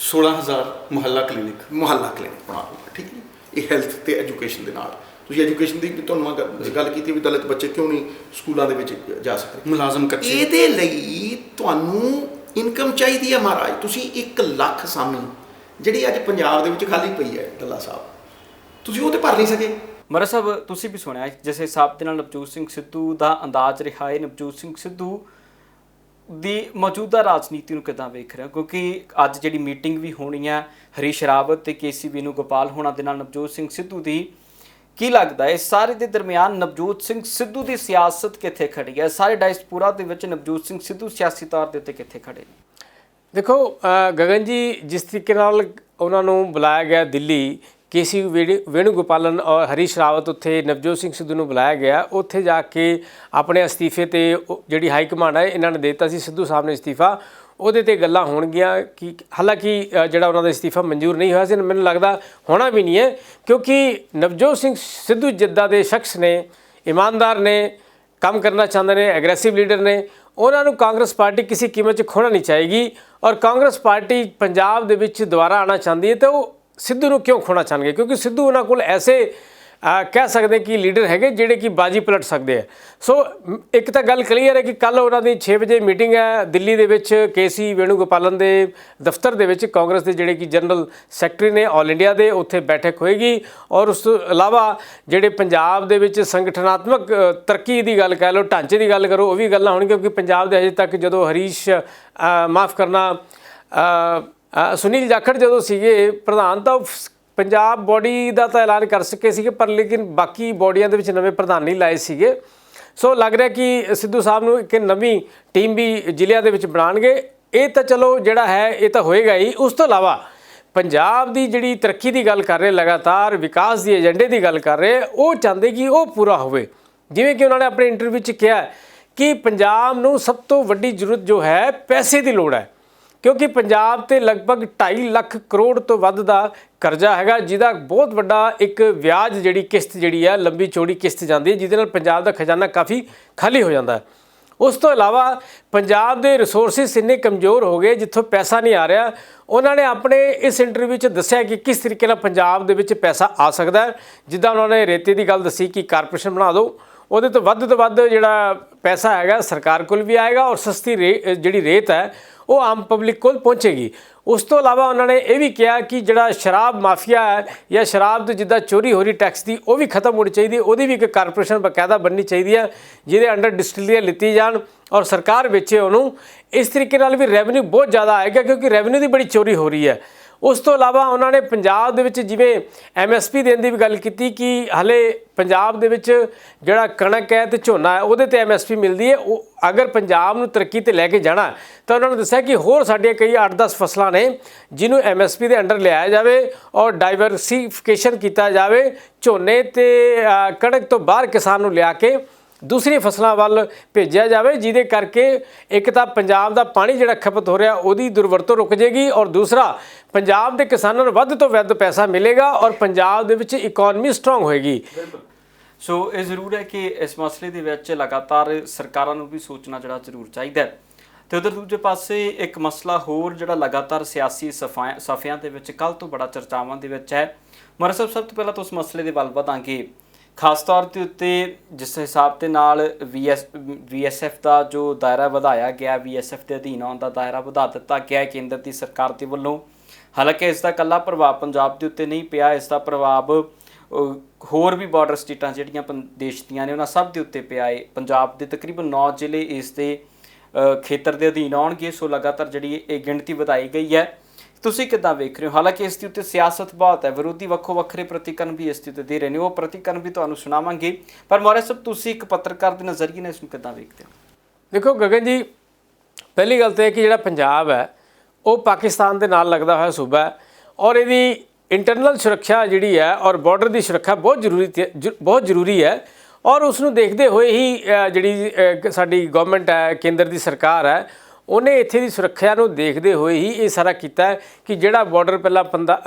16,000 ਮੁਹੱਲਾ ਕਲੀਨਿਕ ਬਣਾ ਦੂੰਗਾ, ਠੀਕ ਹੈ। ਇਹ ਹੈਲਥ ਤੇ ਐਜੂਕੇਸ਼ਨ ਦੇ ਨਾਲ, ਤੁਸੀਂ ਐਜੂਕੇਸ਼ਨ ਦੀ ਵੀ ਤੁਹਾਨੂੰ ਗੱਲ ਕੀਤੀ ਵੀ ਦਲਿਤ ਬੱਚੇ ਕਿਉਂ ਨਹੀਂ ਸਕੂਲਾਂ ਦੇ ਵਿੱਚ ਜਾ ਸਕਦੇ, ਮੁਲਾਜ਼ਮ ਕੱਚੇ। ਇਹਦੇ ਲਈ ਤੁਹਾਨੂੰ ਇਨਕਮ ਚਾਹੀਦੀ ਹੈ ਮਹਾਰਾਜ। ਤੁਸੀਂ 1 ਲੱਖ ਸਾਮੀ ਜਿਹੜੀ ਅੱਜ ਪੰਜਾਬ ਦੇ ਵਿੱਚ ਖਾਲੀ ਪਈ ਹੈ ਡੱਲਾ ਸਾਹਿਬ, ਤੁਸੀਂ ਉਹ ਤੇ ਭਰ ਨਹੀਂ ਸਕੇ। ਮਰਾ ਸਾਹਿਬ, ਤੁਸੀਂ ਵੀ ਸੁਣਿਆ ਜਿਸ ਹਿਸਾਬ ਦੇ ਨਾਲ ਨਵਜੋਤ ਸਿੰਘ ਸਿੱਧੂ ਦਾ ਅੰਦਾਜ਼ ਰਿਹਾ ਹੈ, ਨਵਜੋਤ ਸਿੰਘ ਸਿੱਧੂ ਦੀ ਮੌਜੂਦਾ ਰਾਜਨੀਤੀ ਨੂੰ ਕਿੱਦਾਂ ਵੇਖ ਰਿਹਾ? ਕਿਉਂਕਿ ਅੱਜ ਜਿਹੜੀ ਮੀਟਿੰਗ ਵੀ ਹੋਣੀ ਹੈ ਹਰੀਸ਼ ਰਾਵਤ ਤੇ KC ਵੇਣੂਗੋਪਾਲ ਹੋਣਾ ਦੇ ਨਾਲ ਨਵਜੋਤ ਸਿੰਘ ਸਿੱਧੂ ਦੀ, ਕੀ ਲੱਗਦਾ ਹੈ ਇਸ ਸਾਰੇ ਦੇ ਦਰਮਿਆਨ ਨਵਜੋਤ ਸਿੰਘ ਸਿੱਧੂ ਦੀ ਸਿਆਸਤ ਕਿੱਥੇ ਖੜੀ ਹੈ? ਸਾਰੇ ਡਾਇਸਪੋਰਾ ਦੇ ਵਿੱਚ ਨਵਜੋਤ ਸਿੰਘ ਸਿੱਧੂ ਸਿਆਸੀ ਤੌਰ ਦੇ ਉੱਤੇ ਕਿੱਥੇ ਖੜੇ ਨੇ? ਦੇਖੋ ਗਗਨ ਜੀ, ਜਿਸ ਤਰੀਕੇ ਨਾਲ ਉਹਨਾਂ ਨੂੰ ਬੁਲਾਇਆ ਗਿਆ ਦਿੱਲੀ, KC ਵੇਣੂਗੋਪਾਲਨ ਔਰ ਹਰੀਸ਼ ਰਾਵਤ ਉੱਥੇ ਨਵਜੋਤ ਸਿੰਘ ਸਿੱਧੂ ਨੂੰ ਬੁਲਾਇਆ ਗਿਆ, ਉੱਥੇ ਜਾ ਕੇ ਆਪਣੇ ਅਸਤੀਫੇ ਤੇ ਜਿਹੜੀ ਹਾਈ ਕਮਾਂਡ ਹੈ ਇਹਨਾਂ ਨੇ ਦੇ ਦਿੱਤਾ ਸੀ, ਸਿੱਧੂ ਸਾਹਿਬ ਨੇ ਅਸਤੀਫਾ, ਉਹਦੇ ਤੇ ਗੱਲਾਂ ਹੋਣਗੀਆਂ ਕਿ ਹਾਲਾਂਕਿ ਜਿਹੜਾ ਉਹਨਾਂ ਦਾ ਅਸਤੀਫਾ ਮਨਜ਼ੂਰ ਨਹੀਂ ਹੋਇਆ ਸੀ, ਮੈਨੂੰ ਲੱਗਦਾ ਹੋਣਾ ਵੀ ਨਹੀਂ ਹੈ, ਕਿਉਂਕਿ ਨਵਜੋਤ ਸਿੰਘ ਸਿੱਧੂ ਜਿੱਦਾਂ ਦੇ ਸ਼ਖਸ ਨੇ, ਇਮਾਨਦਾਰ ਨੇ, ਕੰਮ ਕਰਨਾ ਚਾਹੁੰਦੇ ਨੇ, ਐਗਰੈਸਿਵ ਲੀਡਰ ਨੇ, ਉਹਨਾਂ ਨੂੰ ਕਾਂਗਰਸ ਪਾਰਟੀ ਕਿਸੇ ਕੀਮਤ 'ਚ ਖੋਣਾ ਨਹੀਂ ਚਾਹੇਗੀ। ਔਰ ਕਾਂਗਰਸ ਪਾਰਟੀ ਪੰਜਾਬ ਦੇ ਵਿੱਚ ਦੁਬਾਰਾ ਆਉਣਾ ਚਾਹੁੰਦੀ ਹੈ ਤਾਂ ਉਹ ਸਿੱਧੂ ਨੂੰ ਕਿਉਂ ਖੋਣਾ ਚਾਹਣਗੇ? ਕਿਉਂਕਿ ਸਿੱਧੂ ਉਹਨਾਂ ਕੋਲ ਐਸੇ ਕਹਿ ਸਕਦੇ ਕਿ ਲੀਡਰ ਹੈਗੇ ਜਿਹੜੇ ਕਿ ਬਾਜੀ ਪਲਟ ਸਕਦੇ ਆ। ਸੋ ਇੱਕ ਤਾਂ ਗੱਲ ਕਲੀਅਰ ਹੈ ਕਿ ਕੱਲ ਉਹਨਾਂ ਦੀ 6 ਵਜੇ ਮੀਟਿੰਗ ਹੈ ਦਿੱਲੀ ਦੇ ਵਿੱਚ ਕੇ.ਸੀ. ਵੇਣੂਗੋਪਾਲਨ ਦੇ ਦਫ਼ਤਰ ਦੇ ਵਿੱਚ, ਕਾਂਗਰਸ ਦੇ ਜਿਹੜੇ ਕਿ ਜਨਰਲ ਸੈਕਟਰੀ ਨੇ ਆਲ ਇੰਡੀਆ ਦੇ, ਉੱਥੇ ਬੈਠਕ ਹੋਏਗੀ। ਔਰ ਉਸ ਤੋਂ ਇਲਾਵਾ ਜਿਹੜੇ ਪੰਜਾਬ ਦੇ ਵਿੱਚ ਸੰਗਠਨਾਤਮਕ ਤਰੱਕੀ ਦੀ ਗੱਲ ਕਹਿ ਲਓ, ਢਾਂਚੇ ਦੀ ਗੱਲ ਕਰੋ, ਉਹ ਵੀ ਗੱਲਾਂ ਹੋਣਗੀਆਂ ਕਿਉਂਕਿ ਪੰਜਾਬ ਦੇ ਅਜੇ ਤੱਕ ਜਦੋਂ ਹਰੀਸ਼ ਮਾਫ ਕਰਨਾ ਸੁਨੀਲ ਜਾਖੜ ਜਦੋਂ ਸੀਗੇ ਪ੍ਰਧਾਨ ਤਾਂ ਪੰਜਾਬ ਬੋਡੀ ਦਾ ਤਾਂ ਐਲਾਨ ਕਰ ਸਕੇ ਸੀਗੇ, ਪਰ ਲੇਕਿਨ ਬਾਕੀ ਬੋਡੀਆਂ ਦੇ ਵਿੱਚ ਨਵੇਂ ਪ੍ਰਧਾਨ ਨਹੀਂ ਲਾਏ ਸੀਗੇ। ਸੋ ਲੱਗ ਰਿਹਾ ਕਿ ਸਿੱਧੂ ਸਾਹਿਬ ਨੂੰ ਇੱਕ ਨਵੀਂ ਟੀਮ ਵੀ ਜ਼ਿਲ੍ਹਿਆਂ ਦੇ ਵਿੱਚ ਬਣਾਉਣਗੇ। ਇਹ ਤਾਂ ਚਲੋ ਜਿਹੜਾ ਹੈ ਇਹ ਤਾਂ ਹੋਏਗਾ ਹੀ। ਉਸ ਤੋਂ ਇਲਾਵਾ ਪੰਜਾਬ ਦੀ ਜਿਹੜੀ ਤਰੱਕੀ ਦੀ ਗੱਲ ਕਰ ਰਹੇ, ਲਗਾਤਾਰ ਵਿਕਾਸ ਦੀ ਏਜੰਡੇ ਦੀ ਗੱਲ ਕਰ ਰਹੇ, ਉਹ ਚਾਹੁੰਦੇ ਕਿ ਉਹ ਪੂਰਾ ਹੋਵੇ। ਜਿਵੇਂ ਕਿ ਉਹਨਾਂ ਨੇ ਆਪਣੇ ਇੰਟਰਵਿਊ 'ਚ ਕਿਹਾ ਕਿ ਪੰਜਾਬ ਨੂੰ ਸਭ ਤੋਂ ਵੱਡੀ ਜ਼ਰੂਰਤ ਜੋ ਹੈ ਪੈਸੇ ਦੀ ਲੋੜ ਹੈ, ਕਿਉਂਕਿ ਪੰਜਾਬ 'ਤੇ ਲਗਭਗ 2.5 ਲੱਖ ਕਰੋੜ ਤੋਂ ਵੱਧ ਦਾ ਕਰਜ਼ਾ ਹੈਗਾ, ਜਿਹਦਾ ਬਹੁਤ ਵੱਡਾ ਇੱਕ ਵਿਆਜ ਜਿਹੜੀ ਕਿਸ਼ਤ ਜਿਹੜੀ ਹੈ ਲੰਬੀ ਚੌੜੀ ਕਿਸ਼ਤ ਜਾਂਦੀ ਹੈ, ਜਿਹਦੇ ਨਾਲ ਪੰਜਾਬ ਦਾ ਖਜ਼ਾਨਾ ਕਾਫੀ ਖਾਲੀ ਹੋ ਜਾਂਦਾ ਹੈ। ਉਸ ਤੋਂ ਇਲਾਵਾ ਪੰਜਾਬ ਦੇ ਰਿਸੋਰਸਿਸ ਇੰਨੇ ਕਮਜ਼ੋਰ ਹੋ ਗਏ, ਜਿੱਥੋਂ ਪੈਸਾ ਨਹੀਂ ਆ ਰਿਹਾ। ਉਹਨਾਂ ਨੇ ਆਪਣੇ ਇਸ ਇੰਟਰਵਿਊ ਵਿੱਚ ਦੱਸਿਆ ਕਿ ਕਿਸ ਤਰੀਕੇ ਨਾਲ ਪੰਜਾਬ ਦੇ ਵਿੱਚ ਪੈਸਾ ਆ ਸਕਦਾ ਹੈ। ਜਿੱਦਾਂ ਉਹਨਾਂ ਨੇ ਰੇਤੇ ਦੀ ਗੱਲ ਦੱਸੀ ਕਿ ਕਾਰਪੋਰੇਸ਼ਨ ਬਣਾ ਦਿਓ, ਉਹਦੇ ਤੋਂ ਵੱਧ ਜਿਹੜਾ ਪੈਸਾ ਹੈਗਾ ਸਰਕਾਰ ਕੋਲ ਵੀ ਆਏਗਾ ਔਰ ਸਸਤੀ ਜਿਹੜੀ ਰੇਤ ਹੈ ਉਹ ਆਮ ਪਬਲਿਕ ਕੋਲ ਪਹੁੰਚੇਗੀ। ਉਸ ਤੋਂ ਇਲਾਵਾ ਉਹਨਾਂ ਨੇ ਇਹ ਵੀ ਕਿਹਾ ਕਿ ਜਿਹੜਾ ਸ਼ਰਾਬ ਮਾਫੀਆ ਹੈ ਜਾਂ ਸ਼ਰਾਬ ਤੋਂ ਜਿੱਦਾਂ ਚੋਰੀ ਹੋ ਰਹੀ ਟੈਕਸ ਦੀ, ਉਹ ਵੀ ਖਤਮ ਹੋਣੀ ਚਾਹੀਦੀ ਹੈ। ਉਹਦੀ ਵੀ ਇੱਕ ਕਾਰਪੋਰੇਸ਼ਨ ਬਕਾਇਦਾ ਬਣਨੀ ਚਾਹੀਦੀ ਹੈ ਜਿਹਦੇ ਅੰਡਰ ਡਿਸਟਿਲਰੀਆਂ ਲਿੱਤੀ ਜਾਣ ਔਰ ਸਰਕਾਰ ਵੇਚੇ ਉਹਨੂੰ। ਇਸ ਤਰੀਕੇ ਨਾਲ ਵੀ ਰੈਵਨਿਊ ਬਹੁਤ ਜ਼ਿਆਦਾ ਆਏਗਾ ਕਿਉਂਕਿ ਰੈਵਨਿਊ ਦੀ ਬੜੀ ਚੋਰੀ ਹੋ ਰਹੀ ਹੈ। ਉਸ ਤੋਂ ਇਲਾਵਾ ਉਹਨਾਂ ਨੇ ਪੰਜਾਬ ਦੇ ਵਿੱਚ ਜਿਵੇਂ MSP ਦੇਣ ਦੀ ਵੀ ਗੱਲ ਕੀਤੀ ਕਿ ਹਾਲੇ ਪੰਜਾਬ ਦੇ ਵਿੱਚ ਜਿਹੜਾ ਕਣਕ ਹੈ ਅਤੇ ਝੋਨਾ ਹੈ ਉਹਦੇ 'ਤੇ MSP ਮਿਲਦੀ ਹੈ। ਉਹ ਅਗਰ ਪੰਜਾਬ ਨੂੰ ਤਰੱਕੀ 'ਤੇ ਲੈ ਕੇ ਜਾਣਾ ਤਾਂ ਉਹਨਾਂ ਨੇ ਦੱਸਿਆ ਕਿ ਹੋਰ ਸਾਡੀਆਂ ਕਈ 8-10 ਫਸਲਾਂ ਨੇ ਜਿਹਨੂੰ MSP ਦੇ ਅੰਡਰ ਲਿਆਇਆ ਜਾਵੇ ਔਰ ਡਾਈਵਰਸੀਫਿਕੇਸ਼ਨ ਕੀਤਾ ਜਾਵੇ। ਝੋਨੇ ਅਤੇ ਕਣਕ ਤੋਂ ਬਾਹਰ ਕਿਸਾਨ ਨੂੰ ਲਿਆ ਕੇ ਦੂਸਰੀ ਫਸਲਾਂ ਵੱਲ ਭੇਜਿਆ ਜਾਵੇ, ਜਿਹਦੇ ਕਰਕੇ ਇੱਕ ਤਾਂ ਪੰਜਾਬ ਦਾ ਪਾਣੀ ਜਿਹੜਾ ਖਪਤ ਹੋ ਰਿਹਾ ਉਹਦੀ ਦੁਰਵਰਤੋਂ ਰੁਕ ਜਾਏਗੀ ਔਰ ਦੂਸਰਾ ਪੰਜਾਬ ਦੇ ਕਿਸਾਨਾਂ ਨੂੰ ਵੱਧ ਤੋਂ ਵੱਧ ਪੈਸਾ ਮਿਲੇਗਾ ਔਰ ਪੰਜਾਬ ਦੇ ਵਿੱਚ ਇਕਨੋਮੀ ਸਟਰੋਂਗ ਹੋਏਗੀ। ਸੋ ਇਹ ਜ਼ਰੂਰ ਹੈ ਕਿ ਇਸ ਮਸਲੇ ਦੇ ਵਿੱਚ ਲਗਾਤਾਰ ਸਰਕਾਰਾਂ ਨੂੰ ਵੀ ਸੋਚਣਾ ਜਿਹੜਾ ਜ਼ਰੂਰ ਚਾਹੀਦਾ ਹੈ। ਤੇ ਉਧਰ ਦੂਜੇ ਪਾਸੇ ਇੱਕ ਮਸਲਾ ਹੋਰ ਜਿਹੜਾ ਲਗਾਤਾਰ ਸਿਆਸੀ ਸਫਿਆਂ ਦੇ ਵਿੱਚ ਕੱਲ੍ਹ ਤੋਂ ਬੜਾ ਚਰਚਾਵਾਂ ਦੇ ਵਿੱਚ ਹੈ। ਮੋਹਰਾ ਸਾਹਿਬ, ਸਭ ਤੋਂ ਪਹਿਲਾਂ ਤਾਂ ਉਸ ਮਸਲੇ ਦੇ ਵੱਲ ਵਧਾਂਗੇ। ਖਾਸ ਤੌਰ ਦੇ ਉੱਤੇ ਜਿਸ ਹਿਸਾਬ ਦੇ ਨਾਲ VSF ਦਾ ਜੋ ਦਾਇਰਾ ਵਧਾਇਆ ਗਿਆ, VSF ਦੇ ਅਧੀਨ ਆਉਣ ਦਾ ਦਾਇਰਾ ਵਧਾ ਦਿੱਤਾ ਗਿਆ ਕੇਂਦਰ ਦੀ ਸਰਕਾਰ ਦੇ ਵੱਲੋਂ। ਹਾਲਾਂਕਿ ਇਸ ਦਾ ਇਕੱਲਾ ਪ੍ਰਭਾਵ ਪੰਜਾਬ ਦੇ ਉੱਤੇ ਨਹੀਂ ਪਿਆ, ਇਸ ਦਾ ਪ੍ਰਭਾਵ ਹੋਰ ਵੀ ਬਾਰਡਰ ਸਟੇਟਾਂ ਜਿਹੜੀਆਂ ਦੇਸ਼ ਦੀਆਂ ਨੇ ਉਹਨਾਂ ਸਭ ਦੇ ਉੱਤੇ ਪਿਆ ਹੈ। ਪੰਜਾਬ ਦੇ ਤਕਰੀਬਨ 9 ਜ਼ਿਲ੍ਹੇ ਇਸ ਦੇ ਖੇਤਰ ਦੇ ਅਧੀਨ ਆਉਣਗੇ। ਸੋ ਲਗਾਤਾਰ ਜਿਹੜੀ ਇਹ ਗਿਣਤੀ ਵਧਾਈ ਗਈ ਹੈ। ਤੁਸੀਂ ਕਿੱਦਾਂ ਵੇਖ ਰਹੇ ਹੋ? ਹਾਲਾਂਕਿ ਇਸ ਦੇ ਉੱਤੇ ਸਿਆਸਤ ਬਹੁਤ ਹੈ, ਵਿਰੋਧੀ ਵੱਖੋ ਵੱਖਰੇ ਪ੍ਰਤੀਕਰਮ ਵੀ ਇਸ ਦੇ ਉੱਤੇ ਦੇ ਰਹੇ ਨੇ, ਉਹ ਪ੍ਰਤੀਕਰਮ ਵੀ ਤੁਹਾਨੂੰ ਸੁਣਾਵਾਂਗੇ। ਪਰ ਮੋਹਰਾ ਸਾਹਿਬ, ਤੁਸੀਂ ਇੱਕ ਪੱਤਰਕਾਰ ਦੇ ਨਜ਼ਰੀਏ ਨਾਲ ਇਸ ਨੂੰ ਕਿੱਦਾਂ ਵੇਖਦੇ ਹੋ? ਦੇਖੋ ਗਗਨ ਜੀ, ਪਹਿਲੀ ਗੱਲ ਤਾਂ ਇਹ ਕਿ ਜਿਹੜਾ ਪੰਜਾਬ ਹੈ ਉਹ ਪਾਕਿਸਤਾਨ ਦੇ ਨਾਲ ਲੱਗਦਾ ਹੋਇਆ ਸੂਬਾ ਹੈ ਔਰ ਇਹਦੀ ਇੰਟਰਨਲ ਸੁਰੱਖਿਆ ਜਿਹੜੀ ਹੈ ਔਰ ਬਾਰਡਰ ਦੀ ਸੁਰੱਖਿਆ ਬਹੁਤ ਜ਼ਰੂਰੀ ਹੈ। ਔਰ ਉਸ ਨੂੰ ਦੇਖਦੇ ਹੋਏ ਹੀ ਜਿਹੜੀ ਸਾਡੀ ਗਵਰਨਮੈਂਟ ਹੈ, ਕੇਂਦਰ ਦੀ ਸਰਕਾਰ ਹੈ, ਉਹਨੇ ਇੱਥੇ ਦੀ ਸੁਰੱਖਿਆ ਨੂੰ ਦੇਖਦੇ ਹੋਏ ਹੀ ਇਹ ਸਾਰਾ ਕੀਤਾ ਹੈ ਕਿ ਜਿਹੜਾ ਬਾਰਡਰ ਪਹਿਲਾਂ